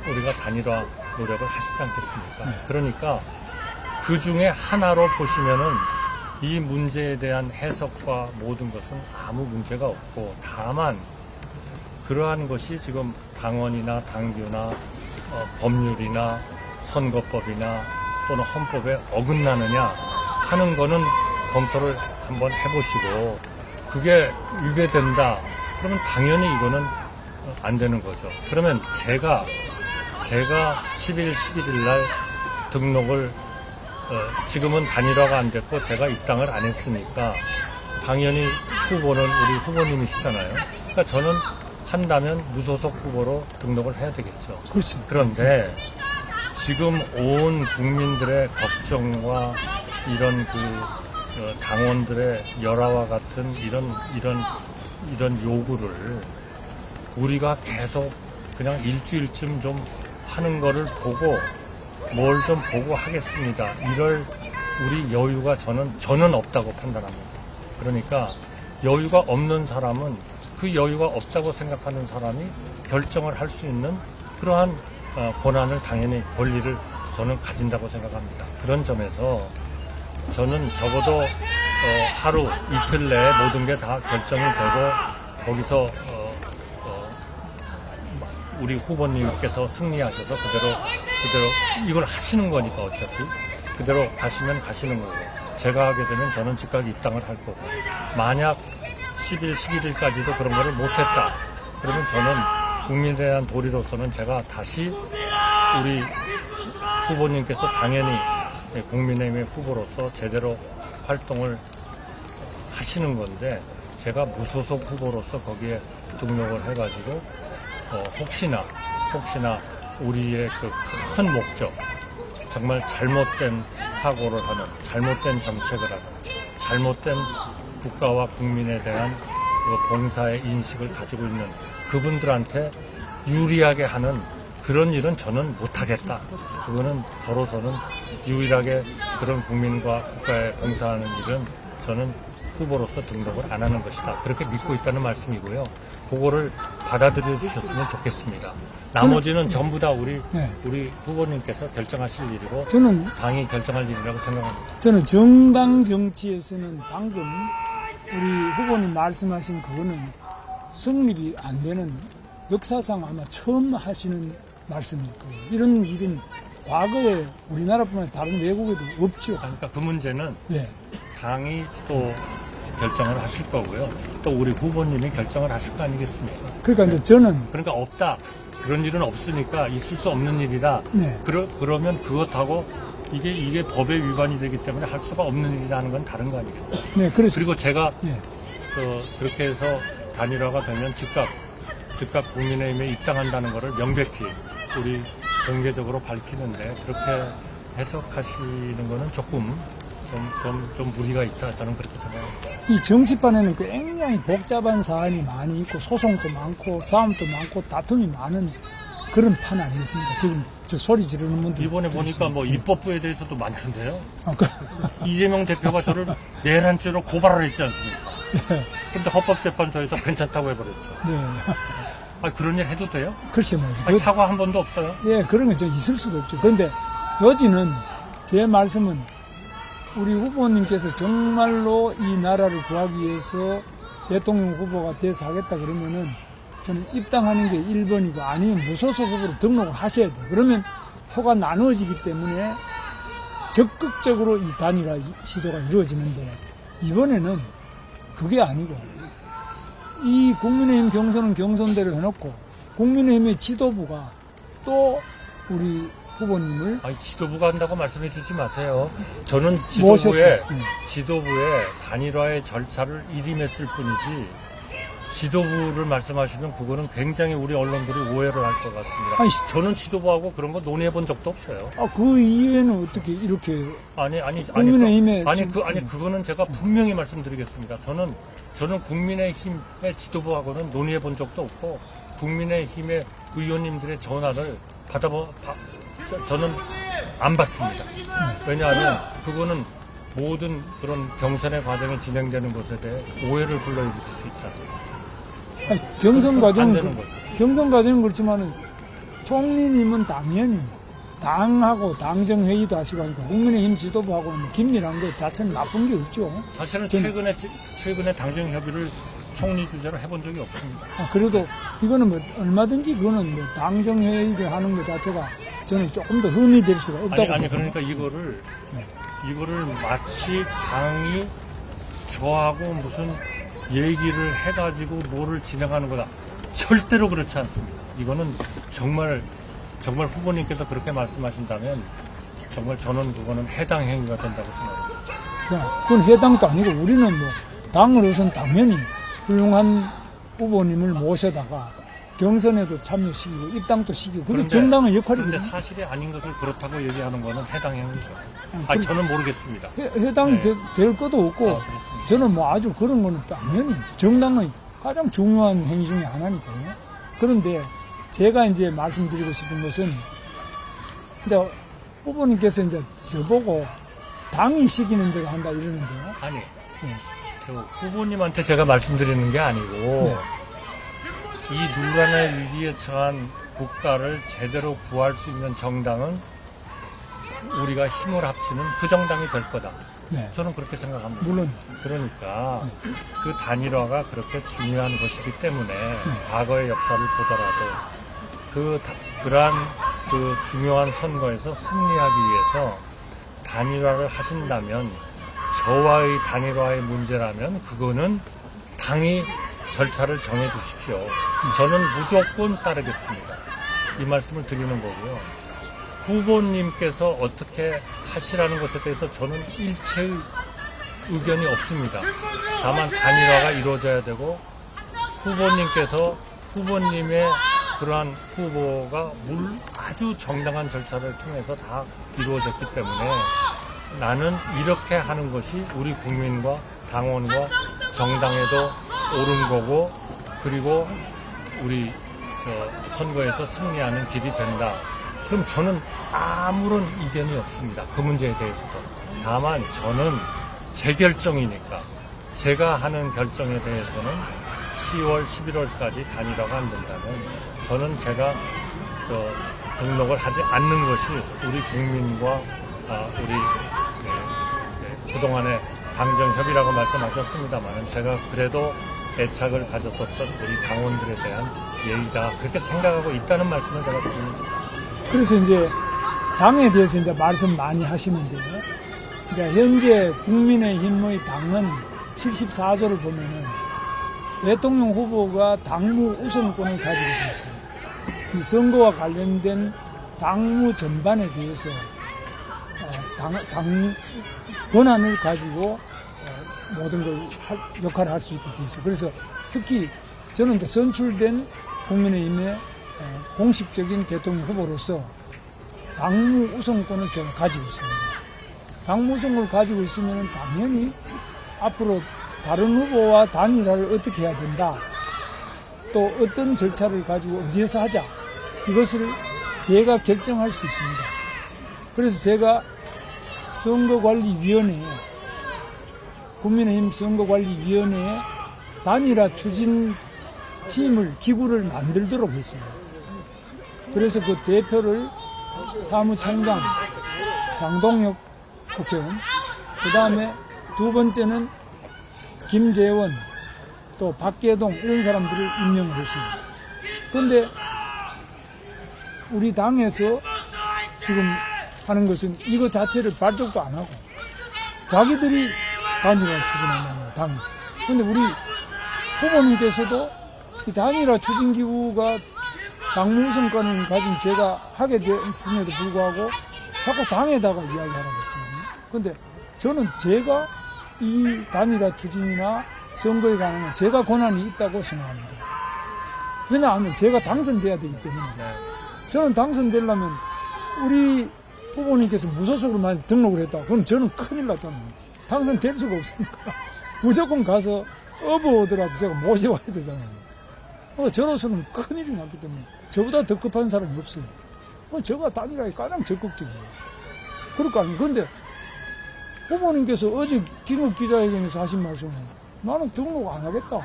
우리가 단일화 노력을 하시지 않겠습니까? 그러니까 그 중에 하나로 보시면은 이 문제에 대한 해석과 모든 것은 아무 문제가 없고 다만 그러한 것이 지금 당원이나 당규나 법률이나 선거법이나 또는 헌법에 어긋나느냐 하는 거는 검토를 한번 해보시고 그게 위배된다 그러면 당연히 이거는 안 되는 거죠. 그러면 제가 10일, 11일 날 등록을 지금은 단일화가 안 됐고 제가 입당을 안 했으니까 당연히 후보는 우리 후보님이시잖아요. 그러니까 저는 한다면 무소속 후보로 등록을 해야 되겠죠. 그렇죠. 그런데 지금 온 국민들의 걱정과 이런 당원들의 열화와 같은 이런 요구를 우리가 계속 그냥 일주일쯤 좀 하는 거를 보고 뭘 좀 보고 하겠습니다. 이럴 우리 여유가 저는 없다고 판단합니다. 그러니까 여유가 없는 사람은 그 여유가 없다고 생각하는 사람이 결정을 할 수 있는 그러한 권한을 당연히 권리를 저는 가진다고 생각합니다. 그런 점에서 저는 적어도 하루 이틀 내에 모든 게 다 결정이 되고 거기서 우리 후보님께서 승리하셔서 그대로 이걸 하시는 거니까 어차피 그대로 가시면 가시는 거고 제가 하게 되면 저는 즉각 입당을 할 거고 만약 10일, 11일까지도 그런 거를 못했다. 그러면 저는 국민에 대한 도리로서는 제가 다시 우리 후보님께서 당연히 국민의힘의 후보로서 제대로 활동을 하시는 건데 제가 무소속 후보로서 거기에 등록을 해가지고 혹시나 우리의 그 큰 목적 정말 잘못된 사고를 하는 잘못된 정책을 하는 잘못된 국가와 국민에 대한 그 봉사의 인식을 가지고 있는 그분들한테 유리하게 하는 그런 일은 저는 못하겠다. 그거는 저로서는 유일하게 그런 국민과 국가에 봉사하는 일은 저는 후보로서 등록을 안 하는 것이다. 그렇게 믿고 있다는 말씀이고요. 그거를 받아들여 주셨으면 좋겠습니다. 나머지는 전부 다 우리 후보님께서 결정하실 일이고 저는 당이 결정할 일이라고 생각합니다. 저는 정당 정치에서는 방금 우리 후보님 말씀하신 그거는 성립이 안 되는 역사상 아마 처음 하시는 말씀일 거예요. 이런 일은 과거에 우리나라뿐만 아니라 다른 외국에도 없죠. 그러니까 그 문제는 네. 당이 또 결정을 하실 거고요. 또 우리 후보님이 결정을 하실 거 아니겠습니까? 그러니까 이제 저는 그러니까 없다. 그런 일은 없으니까 있을 수 없는 일이다. 네. 그러면 그것하고 이게 법에 위반이 되기 때문에 할 수가 없는 일이라는 건 다른 거 아니겠어요? 네, 그래서 그리고 제가 네. 그렇게 해서 단일화가 되면 즉각 국민의힘에 입당한다는 것을 명백히 우리 공개적으로 밝히는데 그렇게 해석하시는 거는 조금 좀 무리가 있다. 저는 그렇게 생각합니다. 이 정치판에는 굉장히 복잡한 사안이 많이 있고 소송도 많고 싸움도 많고 다툼이 많은 그런 판 아니겠습니까? 지금 저 소리 지르는 분들 이번에 보니까 뭐 입법부에 대해서도 많던데요. 아까 이재명 대표가 저를 내란죄로 고발을 했지 않습니까? 근데 헌법재판소에서 괜찮다고 해버렸죠. 네. 아니, 그런 일 해도 돼요? 글쎄 말이죠. 아니, 사과 한 번도 없어요. 예, 그런 게 좀 있을 수도 없죠. 그런데 요지는 제 말씀은 우리 후보님께서 정말로 이 나라를 구하기 위해서 대통령 후보가 돼서 하겠다 그러면은 저는 입당하는 게 1번이고 아니면 무소속 후보로 등록을 하셔야 돼요. 그러면 표가 나누어지기 때문에 적극적으로 이 단일화 시도가 이루어지는데 이번에는 그게 아니고 이 국민의힘 경선은 경선대로 해놓고 국민의힘의 지도부가 또 우리 후보님을 아니, 지도부가 한다고 말씀해 주지 마세요. 저는 모셨어요. 지도부의 단일화의 절차를 일임했을 뿐이지, 지도부를 말씀하시면 그거는 굉장히 우리 언론들이 오해를 할 것 같습니다. 아니, 저는 지도부하고 그런 거 논의해 본 적도 없어요. 그 이후에는 어떻게 이렇게 국민의힘에 그거는 제가 분명히 말씀드리겠습니다. 저는 국민의힘의 지도부하고는 논의해 본 적도 없고, 국민의힘의 의원님들의 전화를 저는 안 받습니다. 왜냐하면 그거는 모든 그런 경선의 과정이 진행되는 것에 대해 오해를 불러일으킬 수 있지 않습니까? 경선 과정은 그렇지만은 총리님은 당연히 당하고 당정회의도 하시고 하니까 국민의힘 지도부하고는 긴밀한 것 자체는 나쁜 게 없죠. 사실은 최근에 당정 협의를 총리 주재로 해본 적이 없습니다. 그래도 이거는 뭐 얼마든지 그거는 뭐 당정회의를 하는 것 자체가 저는 조금 더 흠이 될 수가 없다고. 아니 그러니까 이거를 마치 당이 저하고 무슨 얘기를 해가지고 뭐를 진행하는 거다. 절대로 그렇지 않습니다. 이거는 정말 후보님께서 그렇게 말씀하신다면 정말 저는 그거는 해당 행위가 된다고 생각합니다. 자, 그건 해당도 아니고 우리는 뭐 당으로서는 당연히 훌륭한 후보님을 모셔다가 경선에도 참여시키고 입당도 시키고 그게 정당의 역할이거든요. 그런데 사실이 아닌 것을 그렇다고 얘기하는 거는 해당 행위죠. 저는 모르겠습니다. 해당이 될 것도 없고 저는 뭐 아주 그런 거는 당연히 정당의 가장 중요한 행위 중에 하나니까요. 그런데 제가 이제 말씀드리고 싶은 것은 이제 후보님께서 이제 저보고 당이 시키는 대로 한다 이러는데요. 아니, 저 후보님한테 제가 말씀드리는 게 아니고 이 누란의 위기에 처한 국가를 제대로 구할 수 있는 정당은 우리가 힘을 합치는 그 정당이 될 거다. 네. 저는 그렇게 생각합니다. 물론. 그러니까 그 단일화가 그렇게 중요한 것이기 때문에 과거의 역사를 보더라도 그러한 그 중요한 선거에서 승리하기 위해서 단일화를 하신다면, 저와의 단일화의 문제라면 그거는 당이 절차를 정해 주십시오. 저는 무조건 따르겠습니다. 이 말씀을 드리는 거고요. 후보님께서 어떻게 하시라는 것에 대해서 저는 일체의 의견이 없습니다. 다만 단일화가 이루어져야 되고, 후보님께서 후보님의 그러한 후보가 아주 정당한 절차를 통해서 다 이루어졌기 때문에 나는 이렇게 하는 것이 우리 국민과 당원과 정당에도 옳은 거고, 그리고 우리 선거에서 승리하는 길이 된다. 그럼 저는 아무런 이견이 없습니다. 그 문제에 대해서도. 다만 저는 제 결정이니까, 제가 하는 결정에 대해서는 10월, 11월까지 단일화가 안 된다면 저는 제가 등록을 하지 않는 것이 우리 국민과 우리 그동안의 당정협의라고 말씀하셨습니다만, 제가 그래도 애착을 가졌었던 우리 당원들에 대한 예의다, 그렇게 생각하고 있다는 말씀을 제가 드립니다. 그래서 이제 당에 대해서 이제 말씀 많이 하시는데요. 이제 현재 국민의힘의 당은 74조를 보면은 대통령 후보가 당무 우선권을 가지고 있어요. 이 선거와 관련된 당무 전반에 대해서 당 권한을 가지고 모든 걸 역할을 할 수 있게 돼 있어요. 그래서 특히 저는 이제 선출된 국민의힘의 공식적인 대통령 후보로서 당무 우선권을 제가 가지고 있습니다. 당무 우선권을 가지고 있으면 당연히 앞으로 다른 후보와 단일화를 어떻게 해야 된다, 또 어떤 절차를 가지고 어디에서 하자, 이것을 제가 결정할 수 있습니다. 그래서 제가 선거관리위원회에, 국민의힘 선거관리위원회에 단일화 추진 팀을, 기구를 만들도록 했습니다. 그래서 그 대표를 사무총장 장동혁 국회의원, 그 다음에 두 번째는 김재원, 또 박계동, 이런 사람들을 임명을 했습니다. 그런데 우리 당에서 지금 하는 것은 이거 자체를 발족도 안 하고 자기들이 단일화 추진한다는 당이. 그런데 우리 후보님께서도 이 단일화 추진기구가 당무 우선권을 가진 제가 하게 됐음에도 불구하고 자꾸 당에다가 이야기하라고 했습니다. 그런데 저는 제가 이 단일화 추진이나 선거에 관한 제가 권한이 있다고 생각합니다. 왜냐하면 제가 당선돼야 되기 때문에. 저는 당선되려면 우리 후보님께서 무소속으로 만약 등록을 했다, 그럼 저는 큰일 났잖아요. 당선될 수가 없으니까 무조건 가서 어부오더라도 제가 모셔와야 되잖아요. 저로서는 큰일이 났기 때문에 저보다 더 급한 사람이 없어요. 제가 단일화에 가장 적극적이에요. 그럴거 아니에요. 그런데 후보님께서 어제 김욱 기자회견에서 하신 말씀은 나는 등록 안 하겠다.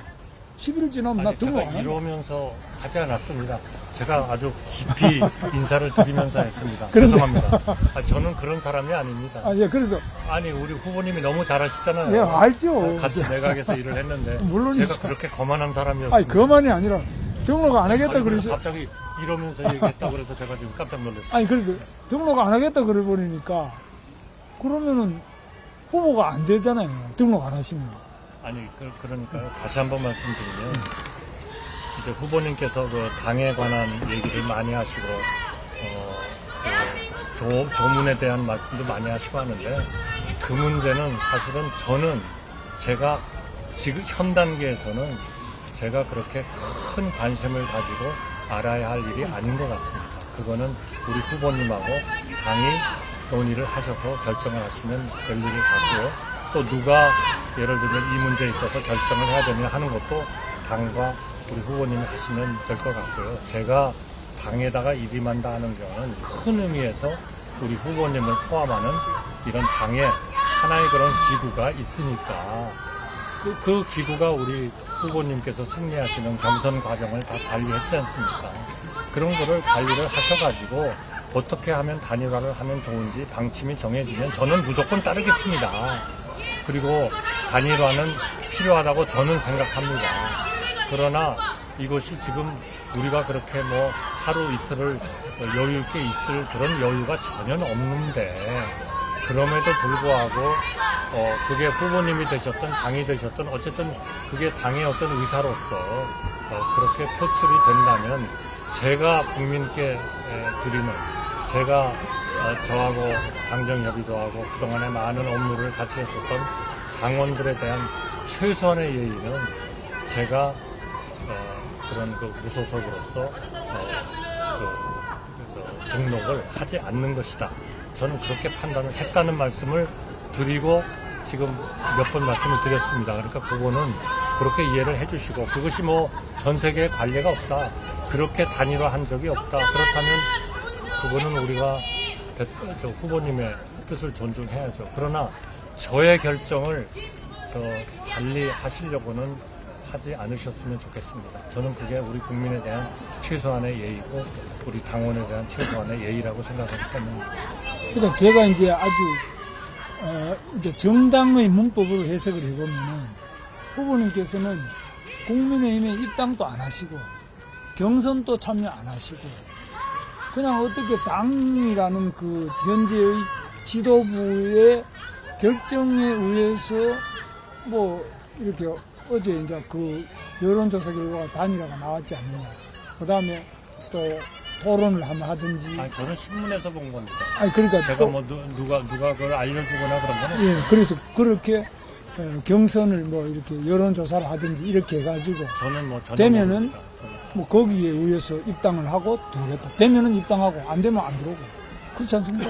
10일 지나면 나 등록 안 한다. 제가 이러면서 하지 않았습니다. 제가 아주 깊이 인사를 드리면서 했습니다. 그런데, 죄송합니다. 저는 그런 사람이 아닙니다. 예, 그래서. 아니, 우리 후보님이 너무 잘하시잖아요. 예, 알죠. 같이 내각에서 일을 했는데. 물론이죠. 제가 그렇게 거만한 사람이었어요. 아니, 거만이 아니라 등록 안 하겠다 그래서. 갑자기 이러면서 얘기했다 그래서 제가 지금 깜짝 놀랐어요. 아니, 그래서 등록 안 하겠다 그래 버리니까 그러면은 후보가 안 되잖아요. 등록 안 하시면. 아니, 그러니까 다시 한번 말씀드리면, 이제 후보님께서 그 당에 관한 얘기를 많이 하시고, 조문에 대한 말씀도 많이 하시고 하는데, 그 문제는 사실은 저는 제가 지금 현 단계에서는 제가 그렇게 큰 관심을 가지고 알아야 할 일이 아닌 것 같습니다. 그거는 우리 후보님하고 당이 논의를 하셔서 결정을 하시면 될 일이 같고요. 또 누가 예를 들면 이 문제에 있어서 결정을 해야 되냐 하는 것도 당과 우리 후보님이 하시면 될 것 같고요. 제가 당에다가 일임한다 하는 경우는 큰 의미에서 우리 후보님을 포함하는 이런 당의 하나의 그런 기구가 있으니까 그 기구가 우리 후보님께서 승리하시는 경선 과정을 다 관리했지 않습니까? 그런 거를 관리를 하셔가지고 어떻게 하면 단일화를 하면 좋은지 방침이 정해지면 저는 무조건 따르겠습니다. 그리고 단일화는 필요하다고 저는 생각합니다. 그러나 이것이 지금 우리가 그렇게 하루 이틀을 여유 있게 있을 그런 여유가 전혀 없는데 그럼에도 불구하고 그게 후보님이 되셨던 당이 되셨던 어쨌든 그게 당의 어떤 의사로서 그렇게 표출이 된다면 제가 국민께 드리는 제가 저하고 당정 협의도 하고 그동안에 많은 업무를 같이 했었던 당원들에 대한 최소한의 예의는 제가 그런 그 무소속으로서 등록을 하지 않는 것이다. 저는 그렇게 판단을 했다는 말씀을 드리고 지금 몇 번 말씀을 드렸습니다. 그러니까 그거는 그렇게 이해를 해주시고 그것이 뭐 전 세계에 관례가 없다. 그렇게 단일화한 적이 없다. 그렇다면 그거는 우리가 후보님의 뜻을 존중해야죠. 그러나 저의 결정을 달리 하시려고는 하지 않으셨으면 좋겠습니다. 저는 그게 우리 국민에 대한 최소한의 예의고 우리 당원에 대한 최소한의 예의라고 생각하기 때문에. 그러니까 제가 이제 아주 이제 정당의 문법으로 해석을 해보면은 후보님께서는 국민의힘에 입당도 안 하시고 경선도 참여 안 하시고 그냥 어떻게 당이라는 그 현재의 지도부의 결정에 의해서 뭐 이렇게 어제 이제 그 여론조사 결과가 단일화가 나왔지 않느냐. 그 다음에 또 토론을 한번 하든지. 아니, 저는 신문에서 본 겁니다. 아니, 그러니까. 제가 뭐 누가 그걸 알려주거나 그런 거는. 예, 그래서 그렇게 경선을 뭐 이렇게 여론조사를 하든지 이렇게 해가지고. 저는 뭐 전혀 되면은 모릅니다. 뭐 거기에 의해서 입당을 하고 들어오겠다. 되면은 입당하고 안 되면 안 들어오고. 그렇지 않습니까?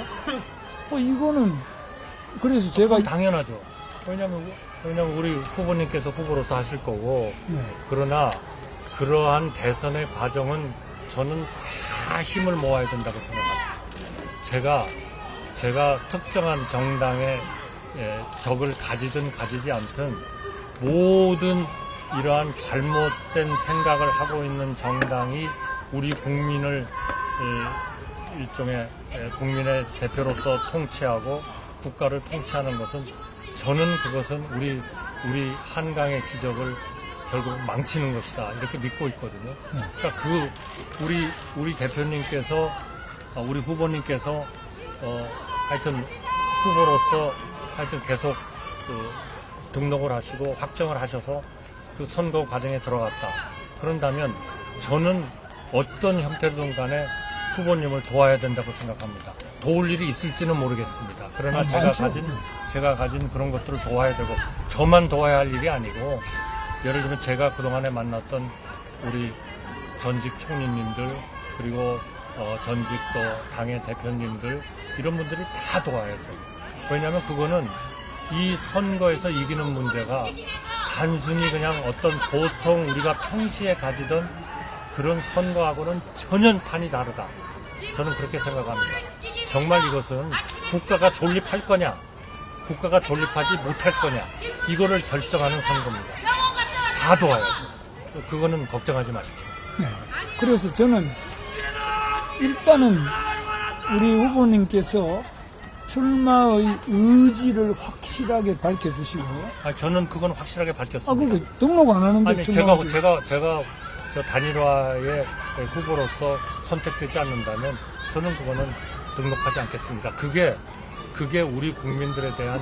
이거는 그래서 제가. 당연하죠. 왜냐면 우리 후보님께서 후보로서 하실 거고. 네. 그러나 그러한 대선의 과정은 저는 다 힘을 모아야 된다고 생각합니다. 제가 특정한 정당의 적을 가지든 가지지 않든 모든 이러한 잘못된 생각을 하고 있는 정당이 우리 국민을 일종의 국민의 대표로서 통치하고 국가를 통치하는 것은 저는 그것은 우리 한강의 기적을 결국 망치는 것이다 이렇게 믿고 있거든요. 그러니까 우리 대표님께서 우리 후보님께서 하여튼 후보로서 하여튼 계속 등록을 하시고 확정을 하셔서 그 선거 과정에 들어갔다. 그런다면 저는 어떤 형태로든 간에 후보님을 도와야 된다고 생각합니다. 도울 일이 있을지는 모르겠습니다. 그러나 제가 가진 그런 것들을 도와야 되고 저만 도와야 할 일이 아니고 예를 들면 제가 그동안에 만났던 우리 전직 총리님들 그리고 전직 또 당의 대표님들 이런 분들이 다 도와야죠. 왜냐하면 그거는 이 선거에서 이기는 문제가 단순히 그냥 어떤 보통 우리가 평시에 가지던 그런 선거하고는 전혀 판이 다르다. 저는 그렇게 생각합니다. 정말 이것은 국가가 존립할 거냐, 국가가 존립하지 못할 거냐, 이거를 결정하는 선거입니다. 다 도와야죠. 그거는 걱정하지 마십시오. 네. 그래서 저는 일단은 우리 후보님께서 출마의 의지를 확실하게 밝혀주시고. 저는 그건 확실하게 밝혔습니다. 그러니까 등록 안 하는데 아니, 제가 저 단일화의 후보로서 선택되지 않는다면 저는 그거는 등록하지 않겠습니다. 그게 우리 국민들에 대한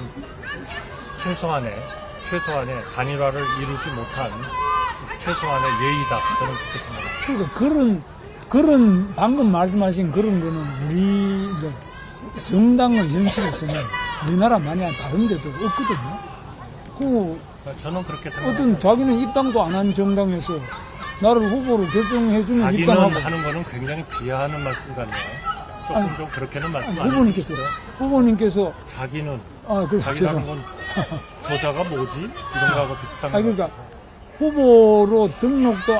최소한의 단일화를 이루지 못한 최소한의 예의다. 저는 그렇게 생각합니다. 그러니까 그런 방금 말씀하신 그런 거는 우리 이제 정당의 현실에서는 우리나라만이 다른 데도 없거든요. 저는 그렇게 생각합니다. 어떤 자기는 입당도 안 한 정당에서 나를 후보로 결정해주면 자기는 입당하고. 하는 거는 굉장히 비하하는 말씀 같네요. 조금 좀 그렇게는 말씀 안 후보님께서 자기는 자기는 하는 건 저자가 뭐지? 이런 거하고 비슷한 거. 그러니까 후보로 등록도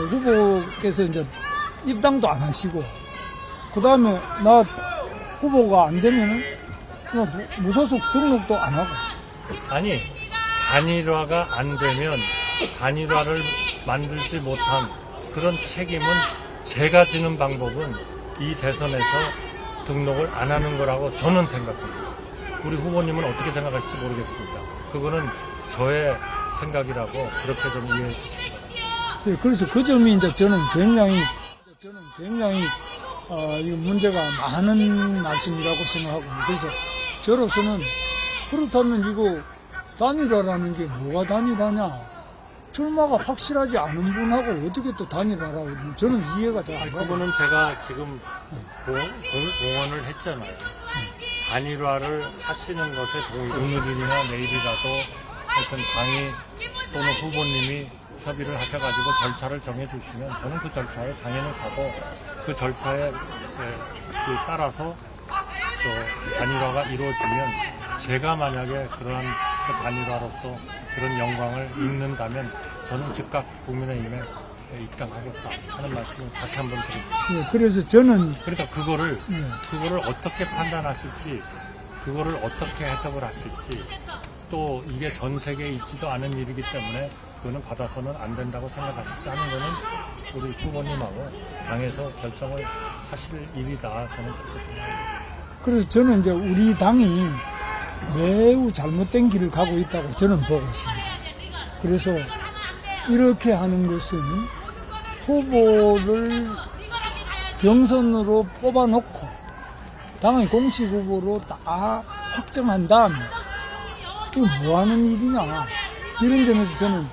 후보께서 이제 입당도 안 하시고 그 다음에 나 후보가 안 되면은 그냥 무소속 등록도 안 하고. 아니 단일화가 안 되면 단일화를 만들지 못한 그런 책임은 제가 지는 방법은 이 대선에서 등록을 안 하는 거라고 저는 생각합니다. 우리 후보님은 어떻게 생각하실지 모르겠습니다. 그거는 저의 생각이라고 그렇게 좀 이해해 주시기 바랍니다. 네, 그래서 그 점이 이제 저는 굉장히 저는 굉장히 이 문제가 많은 말씀이라고 생각하고 그래서 저로서는 그렇다면 이거 단일화라는 게 뭐가 단일화냐? 출마가 확실하지 않은 분하고 어떻게 또 단일화라고 그러면 저는 이해가 잘 안 가고. 그거는 제가 지금 공언을 했잖아요. 단일화를 하시는 것에 오늘이나 내일이라도 하여튼 당이 또는 후보님이 협의를 하셔가지고 절차를 정해주시면 저는 그 절차에 당연히 가고 그 절차에 따라서 또 단일화가 이루어지면 제가 만약에 그러한 그 단일화로서 그런 영광을 입는다면 저는 즉각 국민의힘에 입당하겠다 하는 말씀을 다시 한번 드립니다. 예, 그래서 저는 그러니까 그거를 예. 어떻게 판단하실지, 그거를 어떻게 해석을 하실지, 또 이게 전 세계에 있지도 않은 일이기 때문에 그거는 받아서는 안 된다고 생각하실지 하는 거는 우리 후보님하고 당에서 결정을 하실 일이다. 저는 그렇게 생각합니다. 그래서 저는 이제 우리 당이 매우 잘못된 길을 가고 있다고 저는 보고 있습니다. 그래서 이렇게 하는 것은 후보를 경선으로 뽑아놓고 당의 공식 후보로 다 확정한 다음에 이거 뭐 하는 일이냐 이런 점에서 저는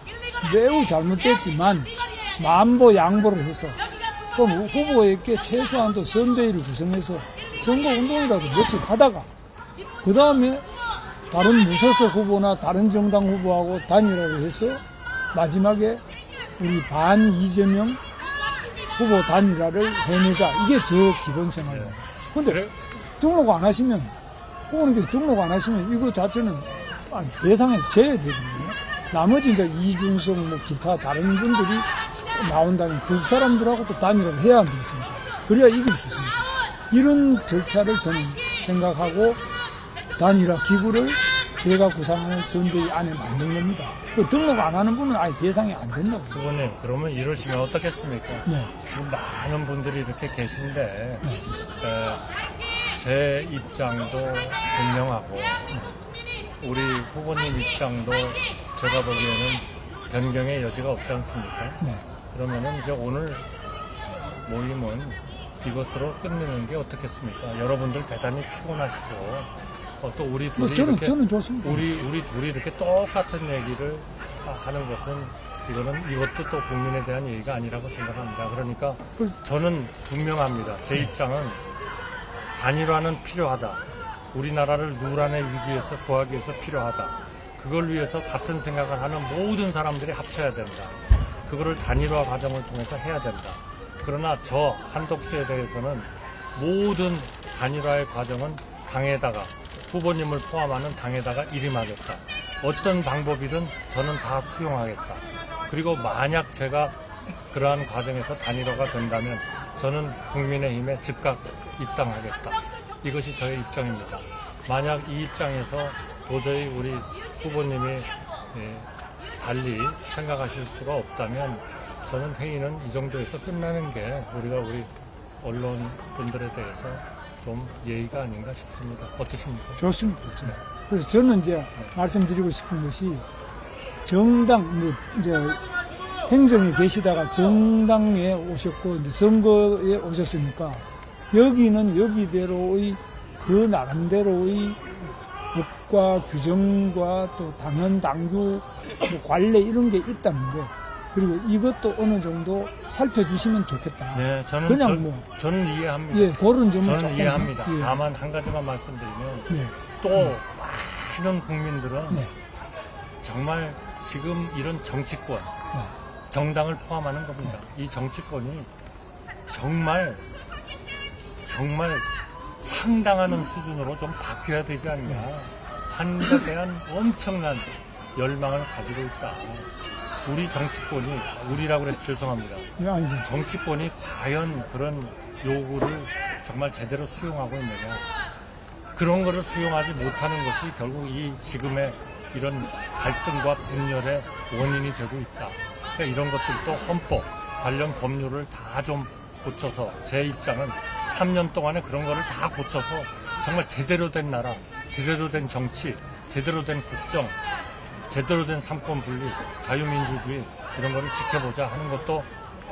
매우 잘못됐지만 만보 양보를 해서 그럼 후보에게 최소한도 선대위를 구성해서 선거운동이라도 며칠 가다가 그 다음에 다른 무소속 후보나 다른 정당 후보하고 단일화를 해서 마지막에 우리 반 이재명 후보 단일화를 해내자. 이게 저 기본 생각이에요. 근데 그래? 등록 안 하시면, 후보님께서 등록 안 하시면 이거 자체는 대상에서 제외되거든요. 나머지 이제 이준석, 뭐 기타 다른 분들이 나온다면 그 사람들하고 또 단일화를 해야 안 되겠습니까? 그래야 이길 수 있습니다. 이런 절차를 저는 생각하고 단일화 기구를 제가 구상하는 선대위 안에 만든 겁니다. 그 등록 안 하는 분은 아예 대상이 안 된다고. 후보님, 그러면 이러시면 어떻겠습니까? 네. 지금 많은 분들이 이렇게 계신데, 제 입장도 분명하고, 우리 후보님 입장도 제가 보기에는 변경의 여지가 없지 않습니까? 네. 그러면은 이제 오늘 모임은 이것으로 끝내는 게 어떻겠습니까? 여러분들 대단히 피곤하시고, 또 우리 둘이 저는 좋습니다. 우리 둘이 이렇게 똑같은 얘기를 하는 것은 이것도 또 국민에 대한 얘기가 아니라고 생각합니다. 그러니까 저는 분명합니다. 제 입장은 단일화는 필요하다. 우리나라를 누란의 위기에서 구하기 위해서 필요하다. 그걸 위해서 같은 생각을 하는 모든 사람들이 합쳐야 된다. 그거를 단일화 과정을 통해서 해야 된다. 그러나 저 한덕수에 대해서는 모든 단일화의 과정은 당에다가 후보님을 포함하는 당에다가 일임하겠다. 어떤 방법이든 저는 다 수용하겠다. 그리고 만약 제가 그러한 과정에서 단일화가 된다면 저는 국민의힘에 즉각 입당하겠다. 이것이 저의 입장입니다. 만약 이 입장에서 도저히 우리 후보님이 달리 생각하실 수가 없다면 저는 회의는 이 정도에서 끝나는 게 우리 언론분들에 대해서 좀 예의가 아닌가 싶습니다. 어떠십니까? 좋습니다. 그래서 저는 이제 말씀드리고 싶은 것이 정당, 이제 행정에 계시다가 정당에 오셨고 이제 선거에 오셨으니까 여기는 여기대로의 그 나름대로의 법과 규정과 또 당헌 당규 뭐 관례 이런 게 있다는 거. 그리고 이것도 어느 정도 살펴주시면 좋겠다. 네, 저는 이해합니다. 예, 그런 점을 저는 조금, 이해합니다. 예. 다만 한 가지만 말씀드리면 네. 또 많은 국민들은 네. 정말 지금 이런 정치권, 정당을 포함하는 겁니다. 이 정치권이 정말 상당하는 수준으로 좀 바뀌어야 되지 않냐. 한국에 대한 엄청난 열망을 가지고 있다. 우리 정치권이, 우리라고 해서 죄송합니다. 예, 아니죠. 정치권이 과연 그런 요구를 정말 제대로 수용하고 있느냐. 그런 거를 수용하지 못하는 것이 결국 이 지금의 이런 갈등과 분열의 원인이 되고 있다. 그러니까 이런 것들도 헌법, 관련 법률을 다 좀 고쳐서 제 입장은 3년 동안에 그런 거를 다 고쳐서 정말 제대로 된 나라, 제대로 된 정치, 제대로 된 국정, 제대로 된 삼권 분립, 자유민주주의 이런 거를 지켜보자 하는 것도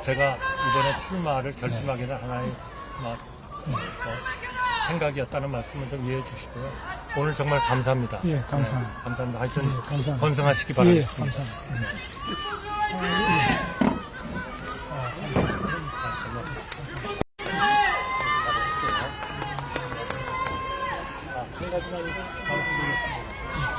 제가 이번에 출마를 결심하게 된 하나의 생각이었다는 말씀을 좀 이해해 주시고요. 오늘 정말 감사합니다. 예, 감사합니다. 네, 감사합니다. 하여튼 예, 감사합니다. 건승하시기 예, 바라겠습니다. 감사합니다. 한 가지만 말씀드리겠습니다.